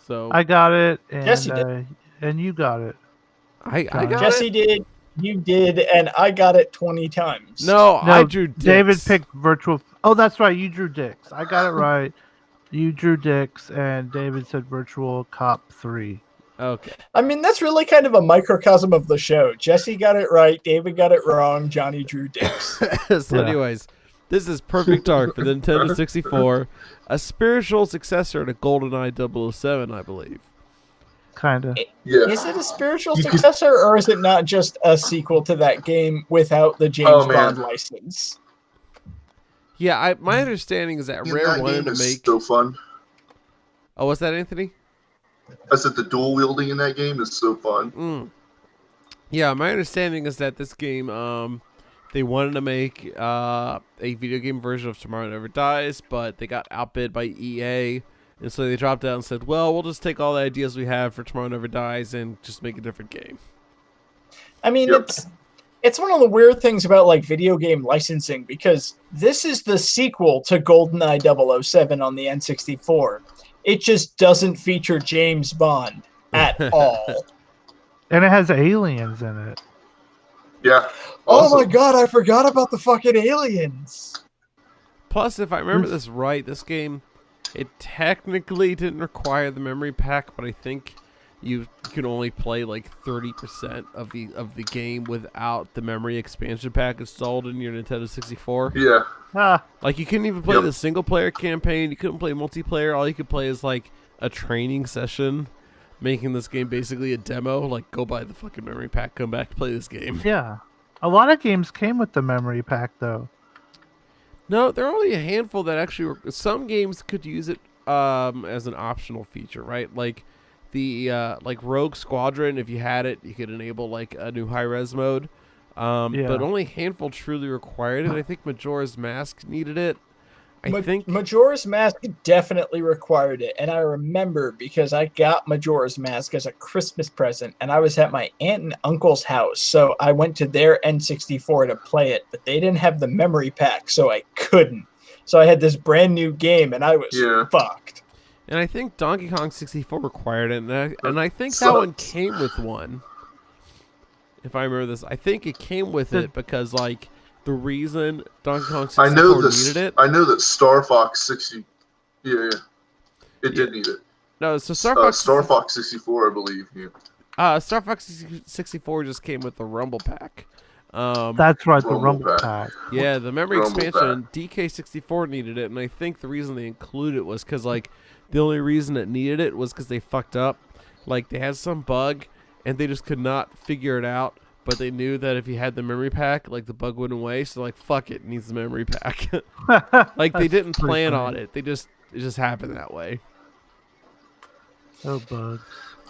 So I got it, and Jesse did. And you got it. I got Jesse it. did, you did, and I got it 20 times. No, I drew dicks. David picked virtual. Oh, that's right. You drew dicks. I got it right. You drew dicks, and David said virtual cop 3. Okay. I mean, that's really kind of a microcosm of the show. Jesse got it right. David got it wrong. Johnny drew dicks. So anyways, this is Perfect Dark for the Nintendo 64, a spiritual successor to GoldenEye 007, I believe. kind of. Yeah. Is it a spiritual You could- successor, or is it not just a sequel to that game without the James Oh, man. Bond license? Yeah, my understanding is that Man, Rare that wanted game to is make. so fun. Oh, what's that, Anthony? I said the dual wielding in that game is so fun. Yeah, my understanding is that this game, they wanted to make a video game version of Tomorrow Never Dies, but they got outbid by EA, and so they dropped out and said, well, we'll just take all the ideas we have for Tomorrow Never Dies and just make a different game. I mean, Yep. it's one of the weird things about like video game licensing, because this is the sequel to GoldenEye 007 on the N64. It just doesn't feature James Bond at all. And it has aliens in it. Yeah. Oh my Awesome. god, I forgot about the fucking aliens. Plus, if I remember this right, this game, it technically didn't require the memory pack, but I think you can only play like 30% of the game without the memory expansion pack installed in your Nintendo 64. Yeah. Ah, Like, you couldn't even play Yep. the single player campaign. You couldn't play multiplayer. All you could play is like a training session, making this game basically a demo. Like, go buy the fucking memory pack, come back, play this game. yeah. A lot of games came with the memory pack, though. No, there are only a handful that actually were. Some games could use it as an optional feature, right? Like the like Rogue Squadron, if you had it, you could enable like a new high res mode. Yeah. But only a handful truly required it. I think Majora's Mask needed it. I think Majora's Mask definitely required it, and I remember because I got Majora's Mask as a Christmas present, and I was at my aunt and uncle's house, so I went to their N64 to play it, but they didn't have the memory pack, so I couldn't. So I had this brand new game, and I was Yeah. fucked. And I think Donkey Kong 64 required it, and I think that one Sucks. came with one. If I remember this, I think it came with it because like the reason Donkey Kong 64 I know this. needed it. I know that Star Fox 60. Yeah. It did need it. No, so Star Fox Star Fox 64, I believe. Yeah. Star Fox 64 just came with the Rumble Pack. That's right, the Rumble Rumble Pack. Pack. Yeah, the memory Rumble expansion, DK64 needed it, and I think the reason they included it was because, like, the only reason it needed it was because they fucked up. Like, they had some bug, and they just could not figure it out, but they knew that if you had the memory pack, like, the bug went away, so, like, fuck it, needs the memory pack. Like, they That's didn't pretty plan funny. on it. It just happened that way. Oh, bugs.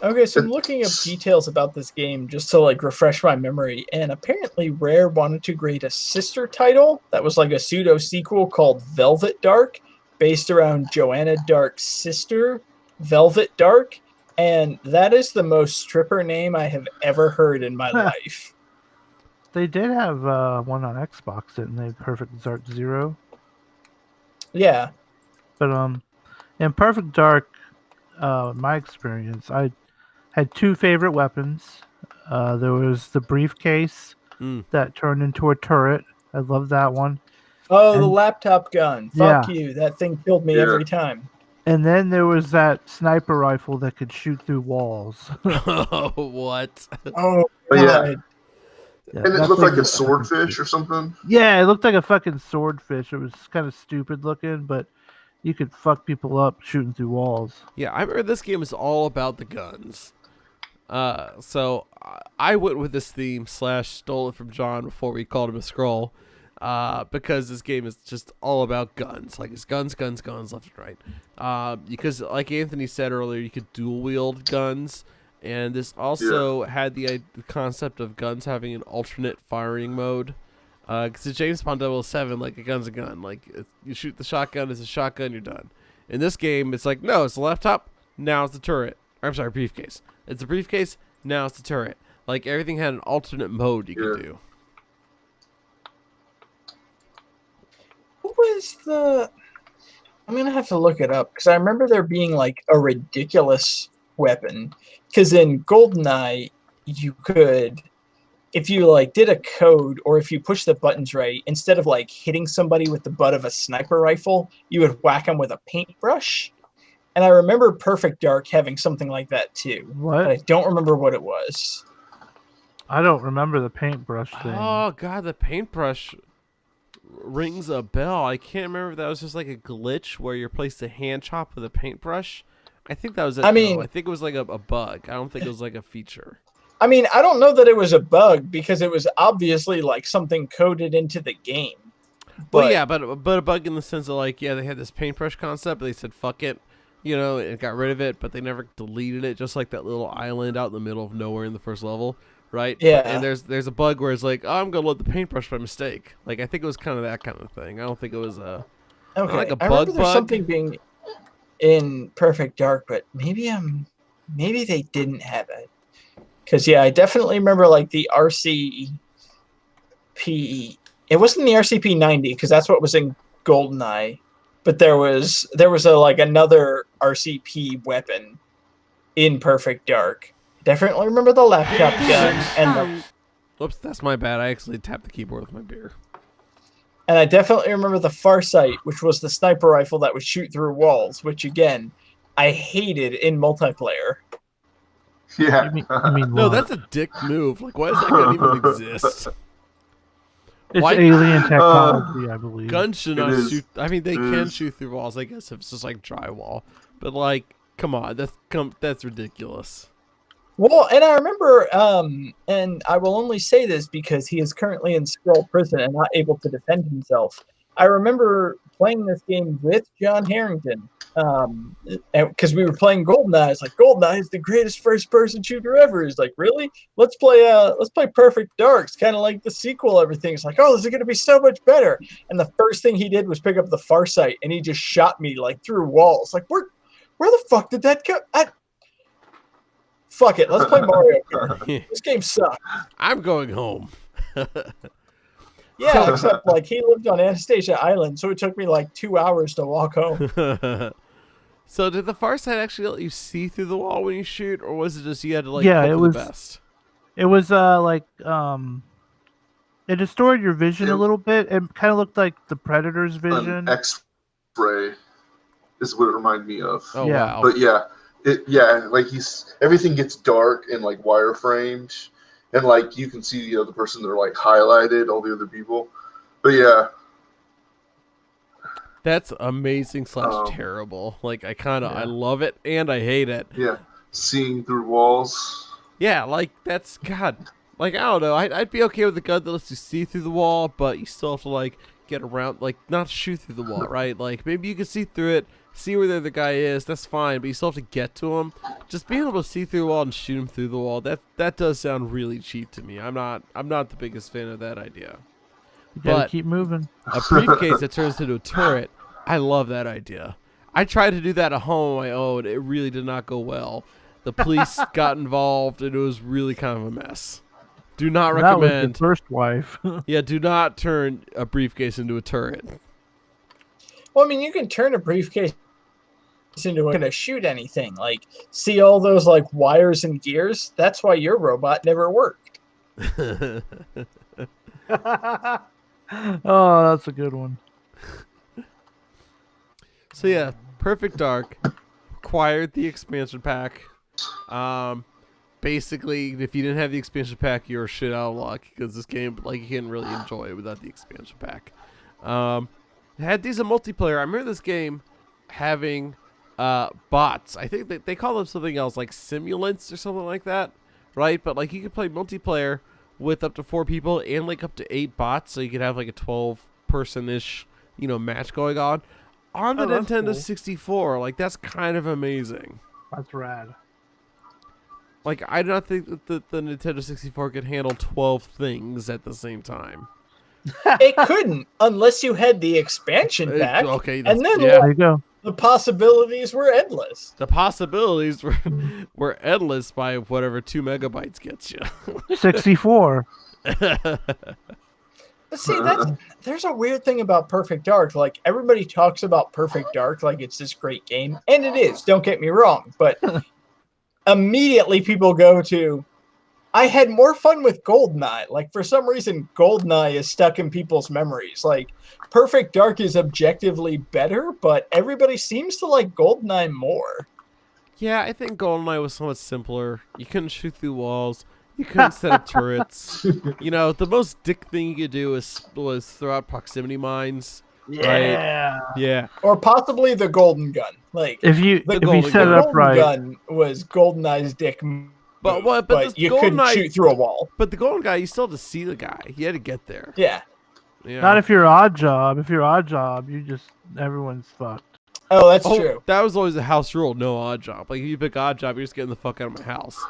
Okay, so I'm looking up details about this game just to like refresh my memory, and apparently Rare wanted to create a sister title that was like a pseudo sequel called Velvet Dark, based around Joanna Dark's sister, Velvet Dark, and that is the most stripper name I have ever heard in my life. They did have one on Xbox, didn't they? Perfect Dark Zero. Yeah, But in Perfect Dark, my experience, I had two favorite weapons. There was the briefcase Mm. that turned into a turret. I love that one. oh, the And- laptop gun. Fuck Yeah. you. That thing killed me Yeah. every time. And then there was that sniper rifle that could shoot through walls. What? Oh, But yeah. God. Yeah, And it that looked thing like a was- swordfish or something. Yeah, it looked like a fucking swordfish. It was kind of stupid looking, but you could fuck people up shooting through walls. Yeah, I remember this game is all about the guns. So I went with this theme / stole it from John before we called him a scroll, because this game is just all about guns. Like, it's guns, guns, guns, left and right. Because like Anthony said earlier, you could dual wield guns, and this also had the concept of guns having an alternate firing mode. Because it's James Bond 007, like, a gun's a gun. Like, you shoot the shotgun, it's a shotgun, you're done. In this game, it's like, no, it's the laptop, now it's the turret. Or, I'm sorry, briefcase. It's a briefcase, now it's the turret. Like, everything had an alternate mode you could do. What was the... I'm going to have to look it up, because I remember there being, like, a ridiculous weapon. Because in GoldenEye, you could... If you, like, did a code, or if you push the buttons right, instead of, like, hitting somebody with the butt of a sniper rifle, you would whack them with a paintbrush. And I remember Perfect Dark having something like that, too. But I What? don't remember what it was. I don't remember the paintbrush thing. Oh, God, the paintbrush rings a bell. I can't remember if that was just like a glitch where you're placed a hand chop with a paintbrush, I think that was it. I mean- I think it was like a bug. I don't think it was like a feature. I mean, I don't know that it was a bug because it was obviously like something coded into the game. Well, yeah, but a bug in the sense of like, yeah, they had this paintbrush concept, but they said fuck it, and got rid of it, but they never deleted it. Just like that little island out in the middle of nowhere in the first level, right? Yeah. And there's a bug where it's like, oh, I'm gonna load the paintbrush by mistake. Like I think it was kind of that kind of thing. I don't think it was a Okay, like a I remember bug there's bug. something being in Perfect Dark, but maybe they didn't have it. Because yeah, I definitely remember like the RCP. It wasn't the RCP 90 because that's what was in GoldenEye, but there was another RCP weapon in Perfect Dark. Definitely remember the laptop gun and Time. Oops, that's my bad. I actually tapped the keyboard with my beer. I definitely remember the Farsight, which was the sniper rifle that would shoot through walls, which again, I hated in multiplayer. Yeah. I mean, No, what? that's a dick move. Like, why does that gun even exist? It's why- alien technology, I believe. Guns should It not is. shoot. I mean, they It can is. shoot through walls, I guess, if it's just like drywall. But like, come on, that's ridiculous. Well, and I remember, and I will only say this because he is currently in Skrull prison and not able to defend himself. I remember playing this game with John Harrington, because we were playing GoldenEye. It's like GoldenEye is the greatest first-person shooter ever. He's like, really? Let's play Perfect Dark. It's kind of like the sequel. Everything's like, oh, this is going to be so much better. And the first thing he did was pick up the Farsight, and he just shot me like through walls. Like, where the fuck did that go? Fuck it, let's play Mario Kart. This game sucks. I'm going home. Yeah, except like he lived on Anastasia Island, so it took me like 2 hours to walk home. So did the Farsight actually let you see through the wall when you shoot, or was it just you had to like Yeah, hope it for was- the best? It was it distorted your vision a little bit. It kind of looked like the Predator's An vision. X-ray is what it reminded me of. Oh Yeah. wow. But like everything gets dark and like wireframed, and like you can see the other person, they're like highlighted, all the other people. But yeah, That's amazing / Um, terrible. Like I Yeah. love it and I hate it. yeah, seeing through walls. Yeah, like that's God. Like I don't know. I'd be okay with a gun that lets you see through the wall, but you still have to like get around, like not shoot through the wall, right? Like maybe you can see through it, see where the other guy is. That's fine, but you still have to get to him. Just being able to see through the wall and shoot him through the wall. That does sound really cheap to me. I'm not the biggest fan of that idea. You gotta but- keep moving. A briefcase that turns into a turret. I love that idea. I tried to do that at home on my own. It really did not go well. The police got involved, and it was really kind of a mess. Do not That was your recommend. first wife. Yeah, do not turn a briefcase into a turret. Well, I mean, you can turn a briefcase into going to shoot anything. Like, see all those like wires and gears? That's why your robot never worked. Oh, that's a good one. So yeah, Perfect Dark acquired the expansion pack. Basically, if you didn't have the expansion pack, you're shit out of luck because this game, like, you can't really enjoy it without the expansion pack. It had decent multiplayer. I remember this game having bots. I think they call them something else, like simulants or something like that, right? But like you could play multiplayer with up to 4 people and like up to 8 bots, so you could have like a 12-person-ish, match going on the Oh, that's Nintendo cool. 64. Like that's kind of amazing. That's rad. Like I do not think that the Nintendo 64 could handle 12 things at the same time. It couldn't unless you had the expansion pack. Okay, and then yeah. There you go. the possibilities were endless. The possibilities were endless by whatever 2 megabytes gets you. 64. But see, there's a weird thing about Perfect Dark. Like, everybody talks about Perfect Dark like it's this great game, and it is, don't get me wrong, but immediately people go to, I had more fun with GoldenEye. Like, for some reason, GoldenEye is stuck in people's memories. Like, Perfect Dark is objectively better, but everybody seems to like GoldenEye more. Yeah, I think GoldenEye was somewhat simpler. You couldn't shoot through walls. You couldn't set up turrets. The most dick thing you could do was throw out proximity mines, Yeah. Yeah. Or possibly the golden gun. Like If you golden set gun. it the up golden right, gun was GoldenEye's dick move, But what? But, this you golden couldn't shoot through a wall. But the golden guy, you still had to see the guy. You had to get there. Yeah. Yeah. not if you're odd job. If you're odd job, you just everyone's fucked. Oh, that's true. That was always a house rule. No odd job. Like if you pick odd job, you're just getting the fuck out of my house.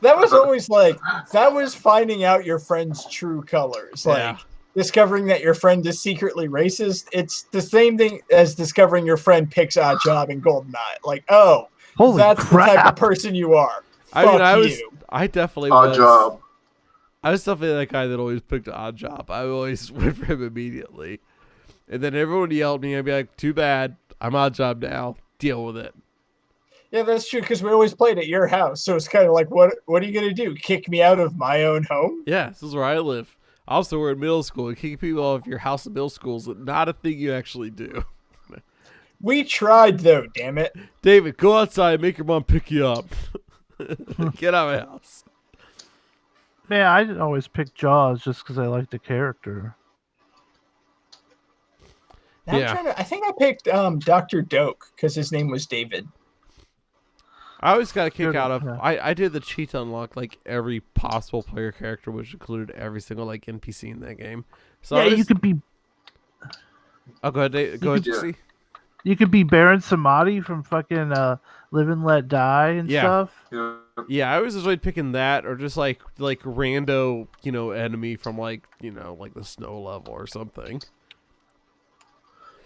That was always like, that was finding out your friend's true colors. Like, Yeah. discovering that your friend is secretly racist. It's the same thing as discovering your friend picks odd job in GoldenEye. Like, oh, Holy that's the type of crap! person you are. I mean, Fuck you. I definitely Odd was. job. I was definitely that guy that always picked an odd job. I always went for him immediately. And then everyone yelled at me. I'd be like, too bad. I'm odd job now. Deal with it. Yeah, that's true, because we always played at your house. So it's kind of like, what are you going to do? Kick me out of my own home? Yeah, this is where I live. Also, we're in middle school. Kicking people out of your house in middle school is not a thing you actually do. We tried, though, damn it. David, go outside. Make your mom pick you up. Get out of my house. Man, I didn't always pick Jaws just because I liked the character. Now Yeah. I think I picked Dr. Doak because his name was David. I always got a kick Good, out of. yeah. I did the cheat to unlock like every possible player character, which included every single like NPC in that game. So Yeah, I was, you could be Oh, go ahead, Dave. Go ahead, Yeah. Jesse. you could be Baron Samadi from fucking Live and Let Die and Yeah. stuff. Yeah. Yeah, I always enjoyed picking that, or just like rando, enemy from like the snow level or something.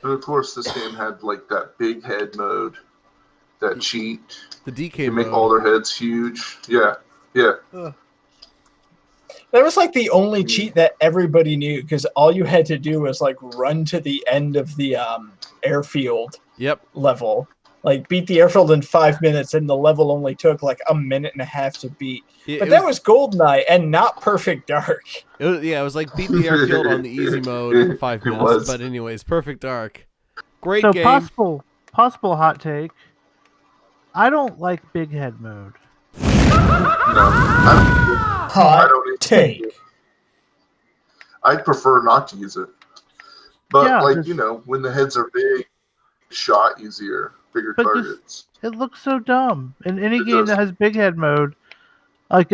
And of course, this game had like that big head mode, that cheat. The DK You make mode. all their heads huge. Yeah, yeah. That was like the only cheat that everybody knew because all you had to do was like run to the end of the airfield Yep. level. Like beat the airfield in 5 minutes and the level only took like a minute and a half to beat. But that was GoldenEye and not Perfect Dark. It was like beat the airfield on the easy mode in 5 It minutes. was. But anyways, Perfect Dark. Great So game. possible hot take. I don't like big head mode. No, I Hot don't need take. I'd prefer not to use it. But Yeah, like just- when the heads are big, shot easier, bigger But just- targets. It looks so dumb. In any It game does. that has big head mode, like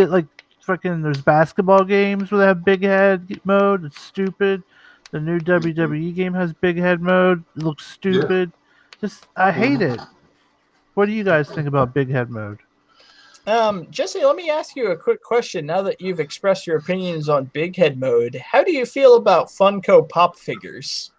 fucking there's basketball games where they have big head mode. It's stupid. The new WWE game has big head mode. It looks stupid. I hate it. What do you guys think about big head mode? Jesse, let me ask you a quick question. Now that you've expressed your opinions on Big Head mode, how do you feel about Funko Pop figures?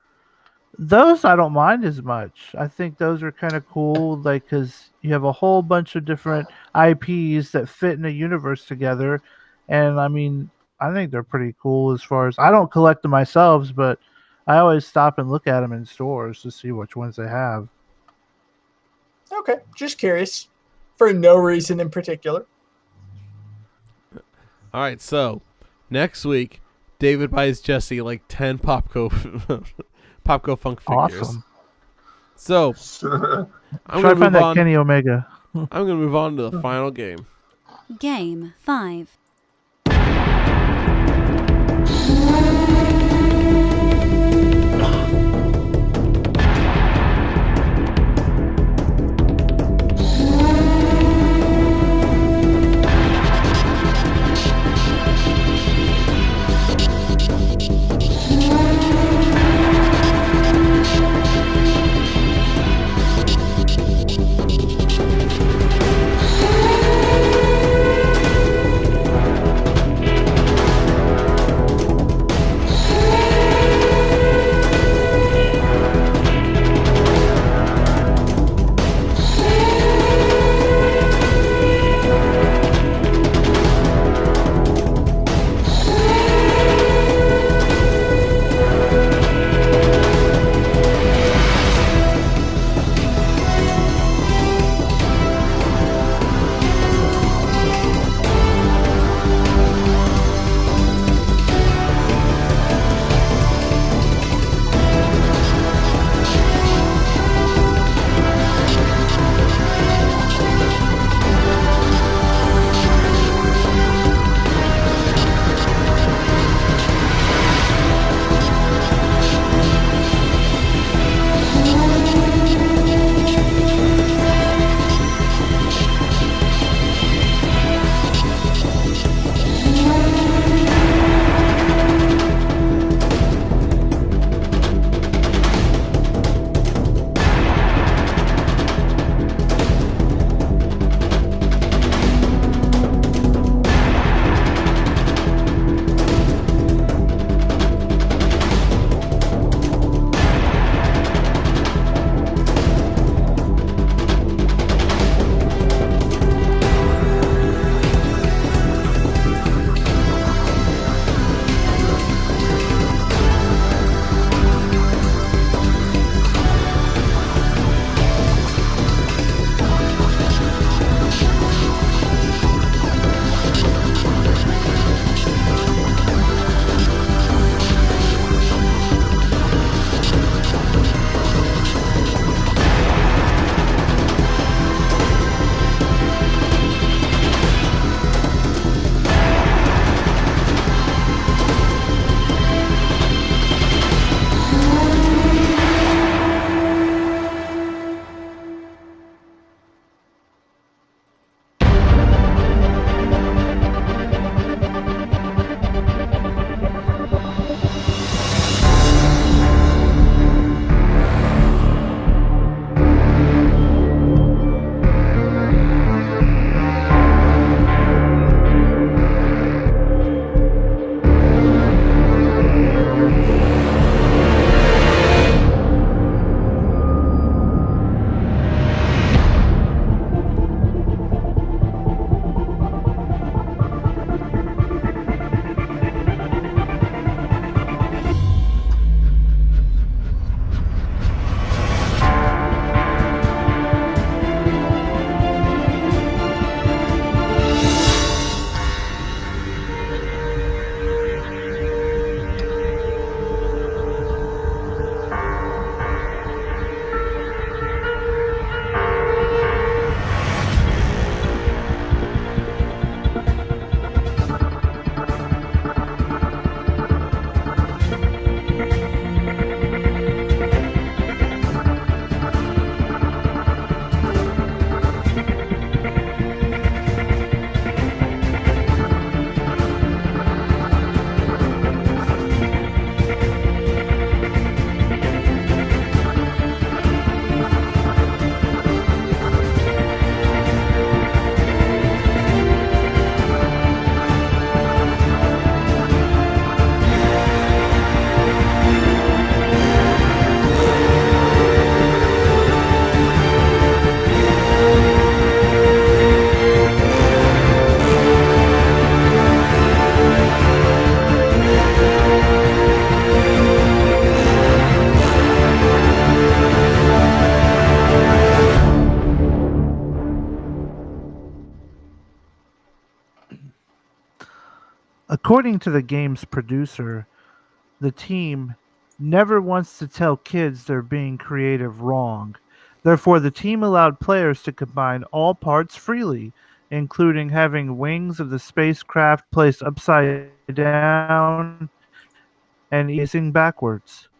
Those I don't mind as much. I think those are kind of cool, like because you have a whole bunch of different IPs that fit in a universe together, and I mean, I think they're pretty cool as far as I don't collect them myself, but I always stop and look at them in stores to see which ones they have. Okay, just curious. For no reason in particular. All right, so next week, David buys Jesse like 10 Popco Funk figures. Awesome. So I'm Try gonna to find move that on. Kenny Omega. I'm gonna move on to the final game. Game 5. According to the game's producer, the team never wants to tell kids they're being creative wrong. Therefore, the team allowed players to combine all parts freely, including having wings of the spacecraft placed upside down and easing backwards.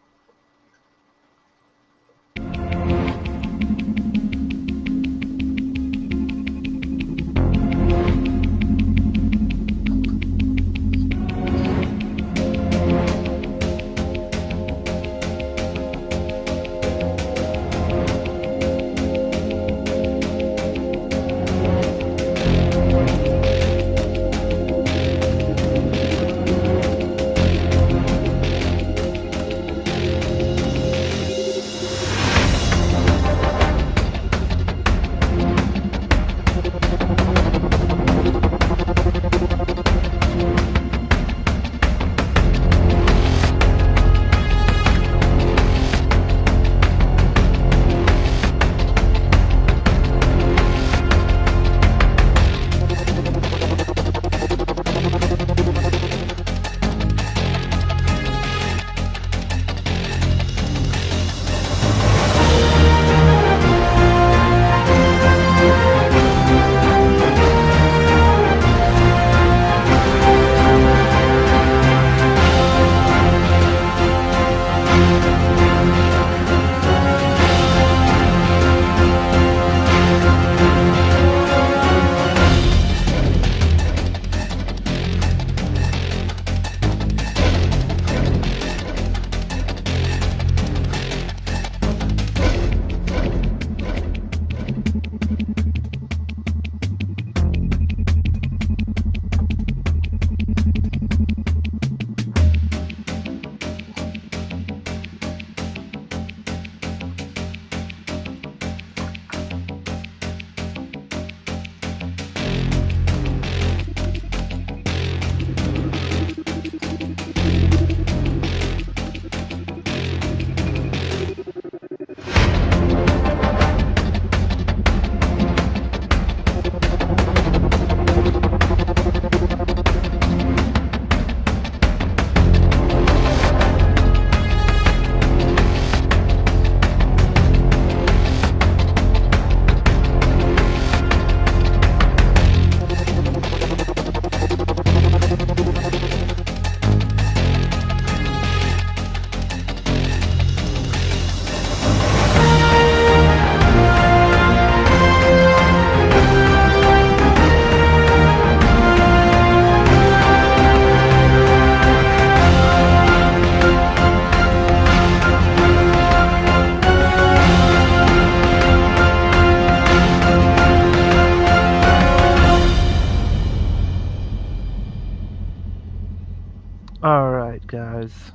Alright, guys.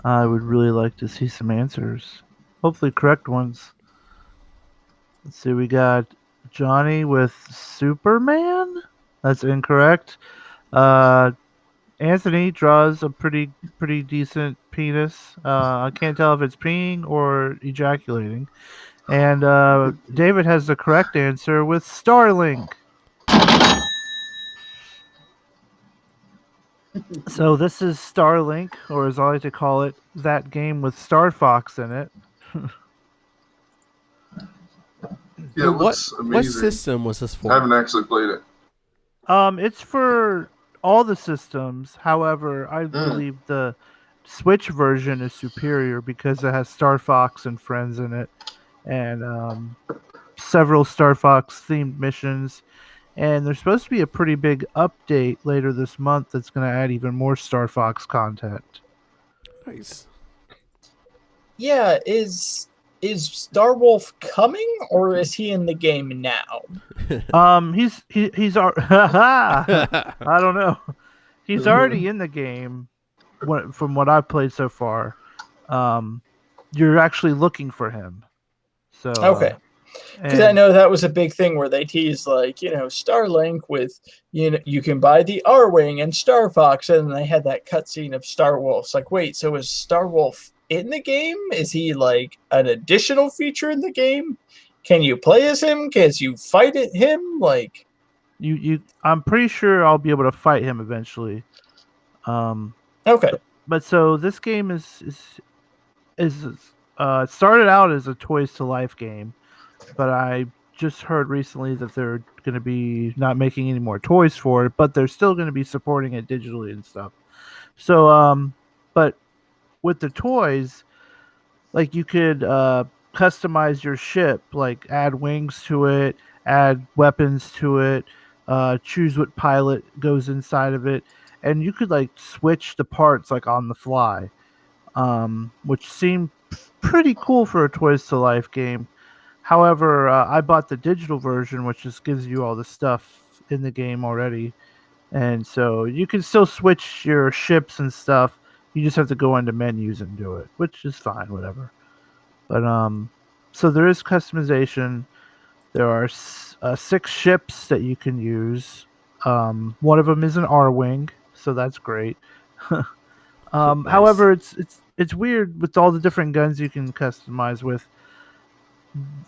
I would really like to see some answers. Hopefully, correct ones. Let's see, we got Johnny with Superman? That's incorrect. Anthony draws a pretty decent penis. I can't tell if it's peeing or ejaculating. And David has the correct answer with Starlink. So this is Starlink, or as I like to call it, that game with Star Fox in it. Yeah, it what looks amazing. system was this I for? haven't actually played it. It's for all the systems. However, I believe the Switch version is superior because it has Star Fox and friends in it, and several Star Fox themed missions. And there's supposed to be a pretty big update later this month that's going to add even more Star Fox content. Nice. Yeah, is Starwolf coming or is he in the game now? He's I don't know. He's already in the game. From what I've played so far, you're actually looking for him. So okay. Because I know that was a big thing where they teased, like, Starlink with, you can buy the R-Wing and Star Fox, and then they had that cutscene of Starwolf. It's like, wait, so is Starwolf in the game? Is he, like, an additional feature in the game? Can you play as him? Can you fight him? Like, I'm pretty sure I'll be able to fight him eventually. Okay. But so this game is it started out as a Toys to Life game, but I just heard recently that they're going to be not making any more toys for it, but they're still going to be supporting it digitally and stuff. So but with the toys, like you could customize your ship, like add wings to it, add weapons to it, choose what pilot goes inside of it, and you could like switch the parts like on the fly, which seemed pretty cool for a Toys to Life game. However, I bought the digital version, which just gives you all the stuff in the game already, and so you can still switch your ships and stuff. You just have to go into menus and do it, which is fine, whatever. But so there is customization. There are 6 ships that you can use. One of them is an R-wing, so that's great. Nice. However, it's weird with all the different guns you can customize with.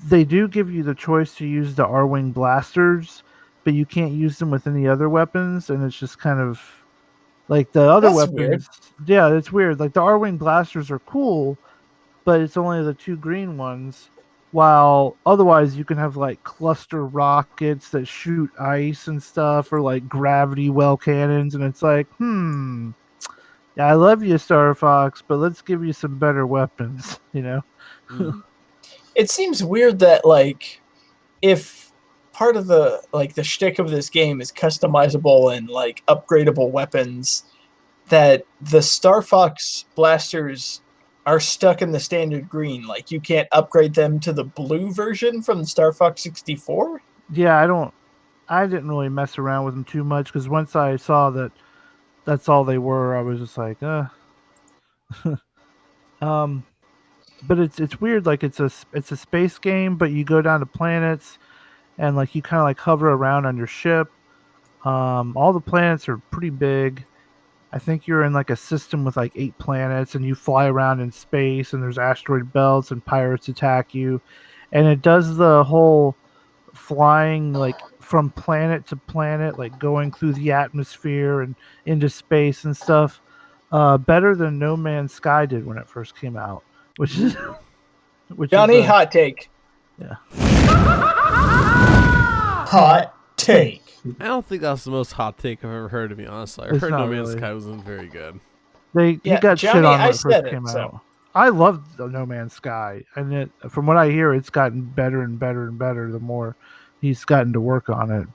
They do give you the choice to use the R-wing blasters, but you can't use them with any other weapons, and it's just kind of like the other That's weapons. weird. Yeah, it's weird. Like the R-wing blasters are cool, but it's only the 2 green ones. While otherwise you can have like cluster rockets that shoot ice and stuff, or like gravity well cannons, and it's like, yeah, I love you, Star Fox, but let's give you some better weapons, you know? It seems weird that like if part of the the shtick of this game is customizable and like upgradable weapons, that the Star Fox blasters are stuck in the standard green. Like you can't upgrade them to the blue version from the Star Fox 64. Yeah, I didn't really mess around with them too much because once I saw that that's all they were, I was just like, but it's weird. Like it's a space game, but you go down to planets, and like you kind of like hover around on your ship. All the planets are pretty big. I think you're in like a system with like 8 planets, and you fly around in space, and there's asteroid belts, and pirates attack you, and it does the whole flying like from planet to planet, like going through the atmosphere and into space and stuff, better than No Man's Sky did when it first came out, which is Johnny, hot take. Yeah. Hot take. I don't think that's the most hot take I've ever heard, to be honest. I It's heard No not Man's really. Sky wasn't very good. He Yeah, got Johnny, shit on when I it said first it, came so. out. I loved No Man's Sky, and from what I hear, it's gotten better and better and better the more he's gotten to work on it.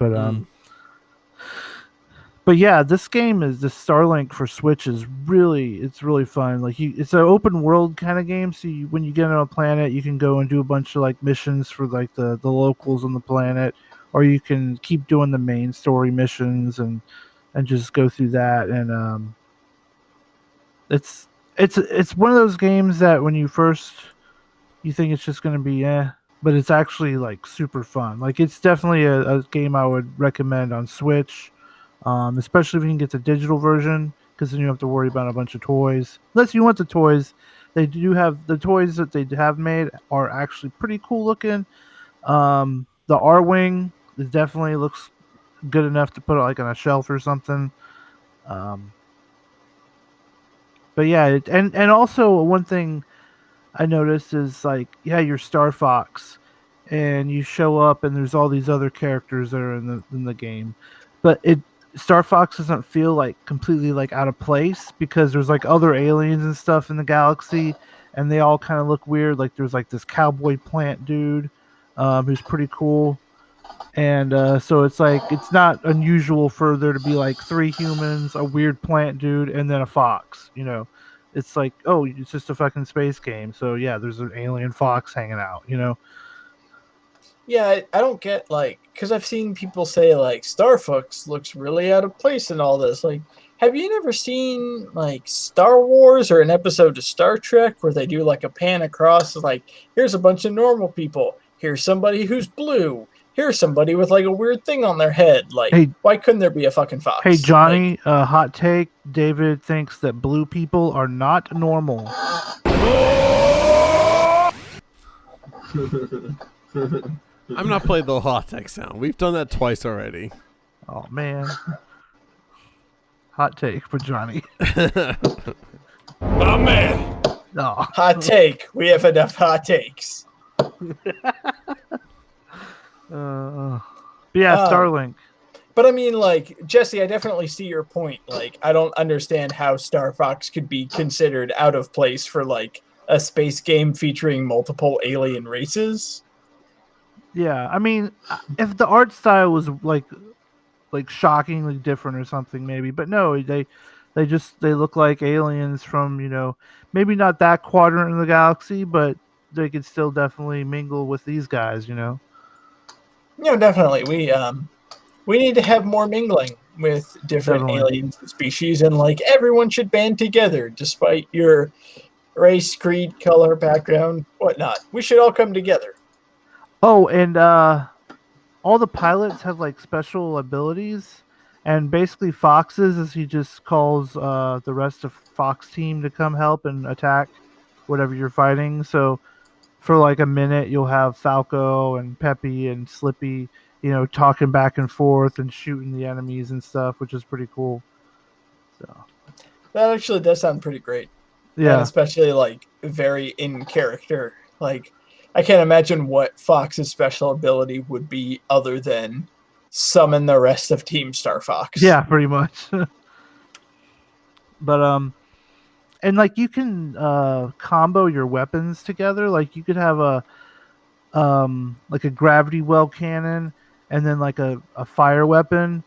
But yeah, this game is the Starlink for Switch is really fun. Like it's an open world kind of game. So when you get on a planet, you can go and do a bunch of like missions for like the locals on the planet, or you can keep doing the main story missions and just go through that. And it's one of those games that when you first you think it's just going to be but it's actually like super fun. Like it's definitely a game I would recommend on Switch. Especially if you can get the digital version, because then you don't have to worry about a bunch of toys. Unless you want the toys, they do have the toys that they have made are actually pretty cool looking. The R-Wing definitely looks good enough to put it like on a shelf or something. But yeah, and also one thing I noticed is like, yeah, you're Star Fox, and you show up, and there's all these other characters that are in the game, but Star Fox doesn't feel like completely like out of place because there's like other aliens and stuff in the galaxy, and they all kind of look weird. Like there's like this cowboy plant dude who's pretty cool, and so it's like it's not unusual for there to be like 3 humans, a weird plant dude, and then a fox. You know, it's like, oh, it's just a fucking space game. So yeah, there's an alien fox hanging out. You know. Yeah, I don't get like, because I've seen people say like Star Fox looks really out of place in all this. Like, have you never seen like Star Wars or an episode of Star Trek where they do like a pan across? Like, here's a bunch of normal people. Here's somebody who's blue. Here's somebody with like a weird thing on their head. Like, Hey- why couldn't there be a fucking fox? Hey Johnny, Like, hot take. David thinks that blue people are not normal. I'm not playing the hot tech sound. We've done that twice already. Oh man. Hot take for Johnny. My man. No. Hot take. We have enough hot takes. But yeah, Starlink. But I mean, like, Jesse, I definitely see your point. Like, I don't understand how Star Fox could be considered out of place for, like, a space game featuring multiple alien races. Yeah, I mean, if the art style was like shockingly different or something, maybe. But no, they look like aliens from, maybe not that quadrant of the galaxy, but they could still definitely mingle with these guys. Definitely. We need to have more mingling with different Definitely. alien species, and like everyone should band together, despite your race, creed, color, background, whatnot. We should all come together. Oh, and all the pilots have like special abilities, and basically Fox's is he just calls the rest of Fox team to come help and attack whatever you're fighting. So for like a minute, you'll have Falco and Peppy and Slippy, talking back and forth and shooting the enemies and stuff, which is pretty cool. So That actually does sound pretty great. And yeah, especially like very in character. Like, I can't imagine what Fox's special ability would be other than summon the rest of Team Star Fox. yeah, pretty much. But and like you can combo your weapons together. Like you could have a gravity well cannon and then like a fire weapon,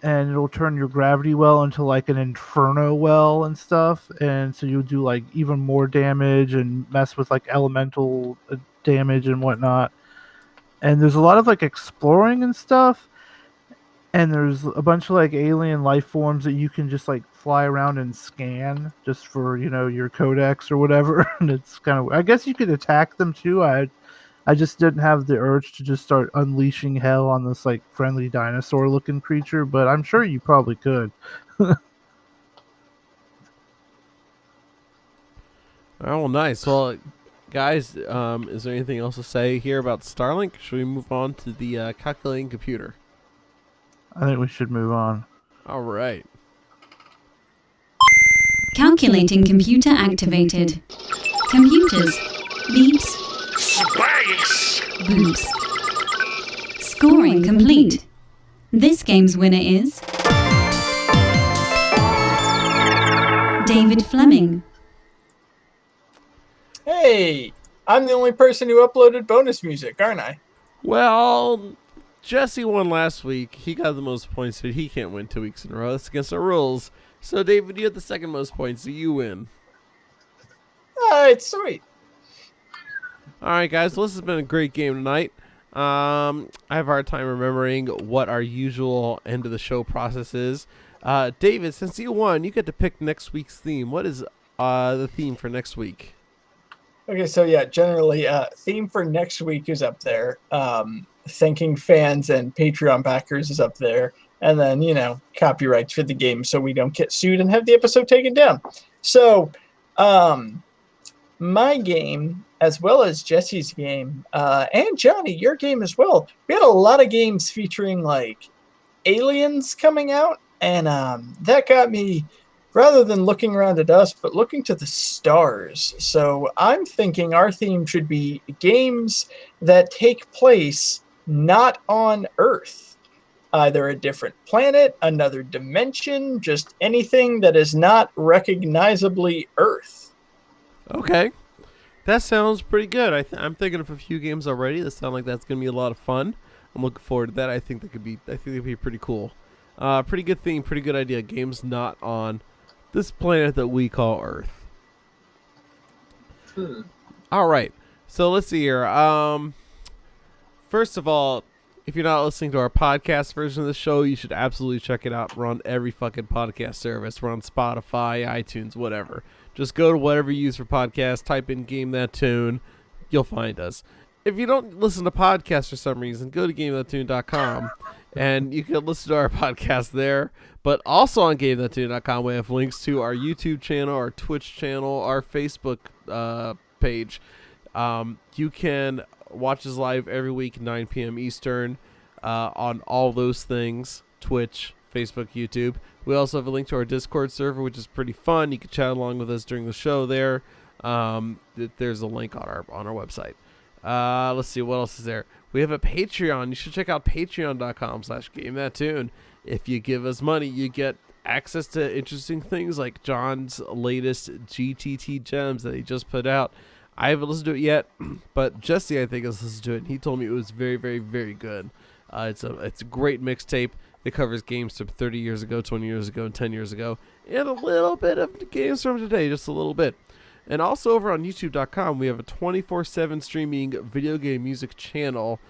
and it'll turn your gravity well into like an inferno well and stuff, and so you'll do like even more damage and mess with like elemental damage and whatnot. And there's a lot of like exploring and stuff, and there's a bunch of like alien life forms that you can just like fly around and scan just for your codex or whatever. And it's kind of, I guess you could attack them too. I just didn't have the urge to just start unleashing hell on this like friendly dinosaur looking creature, but I'm sure you probably could. Oh, nice. Well, guys, is there anything else to say here about Starlink? Should we move on to the calculating computer? I think we should move on. All right. Calculating computer activated. Computers. Beeps. Space. Boops. Scoring complete. This game's winner is David Fleming. Hey, I'm the only person who uploaded bonus music, aren't I? Well, Jesse won last week. He got the most points, but he can't win 2 weeks in a row. That's against our rules. So, David, you had the second most points, so you win. All right, sweet. All right, guys. Well, this has been a great game tonight. I have a hard time remembering what our usual end of the show process is. David, since you won, you get to pick next week's theme. What is the theme for next week? Okay, so yeah, generally, theme for next week is up there. Thanking fans and Patreon backers is up there. And then, copyrights for the game so we don't get sued and have the episode taken down. So, my game, as well as Jesse's game, and Johnny, your game as well, we had a lot of games featuring, like, aliens coming out. And that got me, rather than looking around at us, but looking to the stars. So I'm thinking our theme should be games that take place not on Earth. Either a different planet, another dimension, just anything that is not recognizably Earth. Okay. That sounds pretty good. I'm thinking of a few games already that sound like that's going to be a lot of fun. I'm looking forward to that. I think it'd be pretty cool. Pretty good theme, pretty good idea. Games not on this planet that we call Earth. All right. So let's see here. First of all, if you're not listening to our podcast version of the show, you should absolutely check it out. We're on every fucking podcast service. We're on Spotify, iTunes, whatever. Just go to whatever you use for podcasts, type in Game That Tune, you'll find us. If you don't listen to podcasts for some reason, go to GameThatTune.com and you can listen to our podcast there. But also on GameThatTune.com, we have links to our YouTube channel, our Twitch channel, our Facebook page. You can watch us live every week, 9 p.m. Eastern, on all those things. Twitch, Facebook, YouTube. We also have a link to our Discord server, which is pretty fun. You can chat along with us during the show there. There's a link on our website. Let's see, what else is there? We have a Patreon. You should check out patreon.com/GameThatTune. If you give us money, you get access to interesting things like John's latest GTT gems that he just put out. I haven't listened to it yet, but Jesse, I think, has listened to it, and he told me it was very, very, very good. It's a great mixtape. It covers games from 30 years ago, 20 years ago, and 10 years ago, and a little bit of games from today, just a little bit. And also over on YouTube.com, we have a 24/7 streaming video game music channel,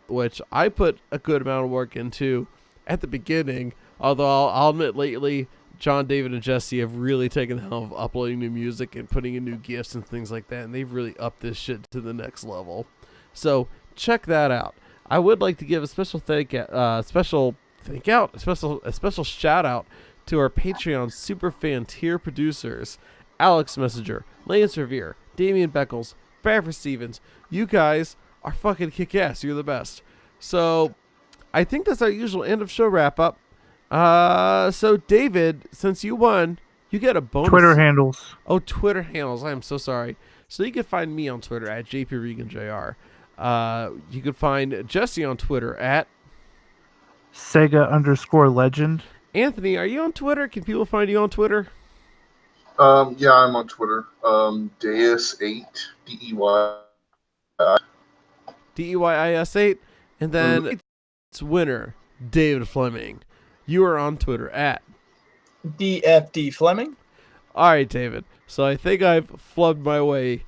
which I put a good amount of work into at the beginning. Although I'll admit, lately, John, David, and Jesse have really taken the helm of uploading new music and putting in new gifts and things like that, and they've really upped this shit to the next level. So check that out. I would like to give a special special shout out to our Patreon superfan tier producers, Alex Messenger, Lance Revere, Damian Beckles, Bradford Stevens. You guys are fucking kick-ass. You're the best. So I think that's our usual end of show wrap-up. So David, since you won, you get a bonus. Twitter handles. Oh, Twitter handles. I am so sorry. So you can find me on Twitter at JPReganJR. You can find Jesse on Twitter at Sega_legend. Anthony, are you on Twitter? Can people find you on Twitter? Yeah, I'm on Twitter. Deus8, DEY. DEYIS8. And then it's winner, David Fleming. You are on Twitter at DFD Fleming. All right, David. So I think I've flubbed my way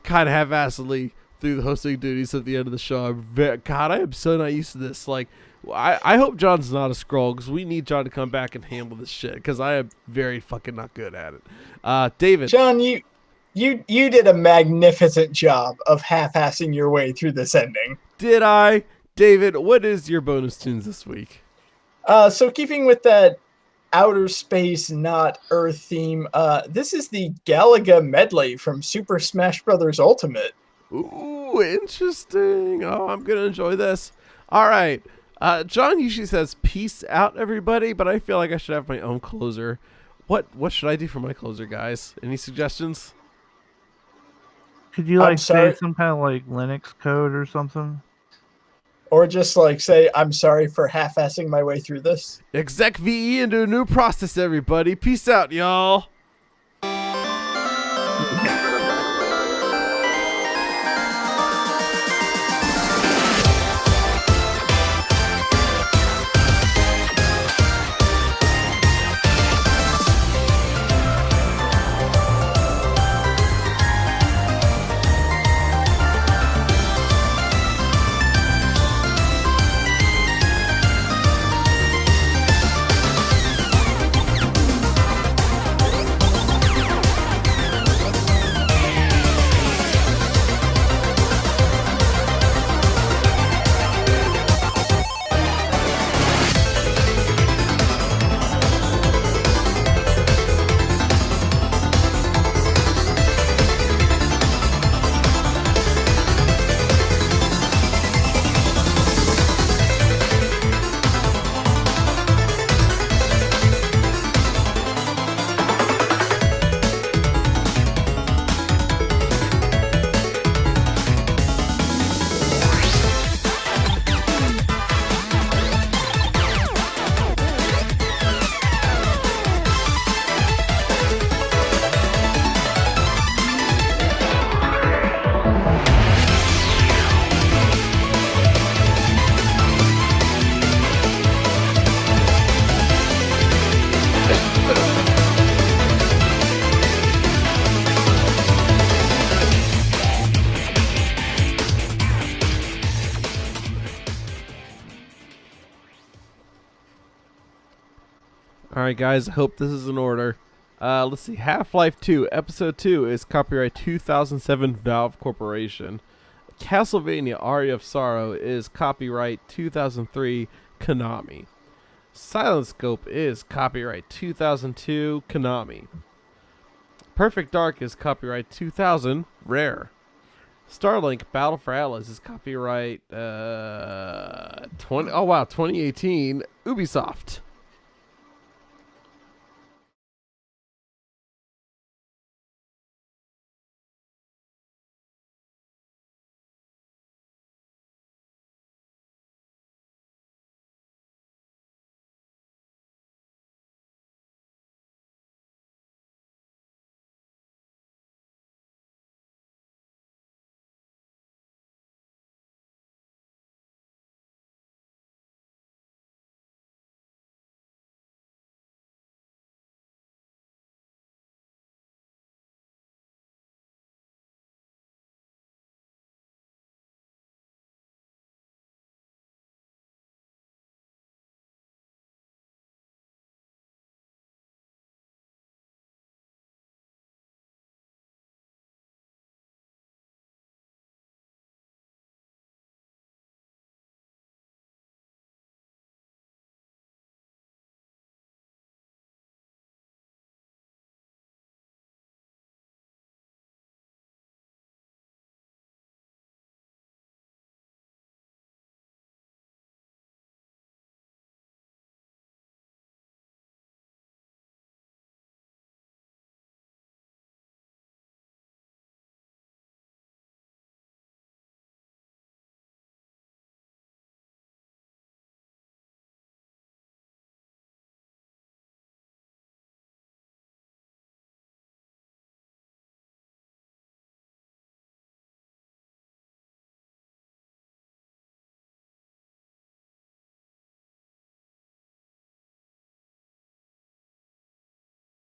kind of half-assedly through the hosting duties at the end of the show. God, I am so not used to this. Like, I hope John's not a scroll, because we need John to come back and handle this shit, because I am very fucking not good at it. David. John, you did a magnificent job of half-assing your way through this ending. Did I? David, what is your bonus tunes this week? So keeping with that outer space, not Earth theme, this is the Galaga medley from Super Smash Bros. Ultimate. Ooh, interesting. Oh, I'm going to enjoy this. All right. John usually says peace out, everybody, but I feel like I should have my own closer. What should I do for my closer, guys? Any suggestions? Could you say some kind of like Linux code or something? Or just like say, I'm sorry for half-assing my way through this. Exec VE into a new process, everybody. Peace out, y'all. Alright guys, I hope this is in order. Let's see, Half-Life 2, Episode 2 is copyright 2007 Valve Corporation. Castlevania Aria of Sorrow is copyright 2003 Konami. Silent Scope is copyright 2002 Konami. Perfect Dark is copyright 2000 Rare. Starlink Battle for Atlas is copyright 2018 Ubisoft.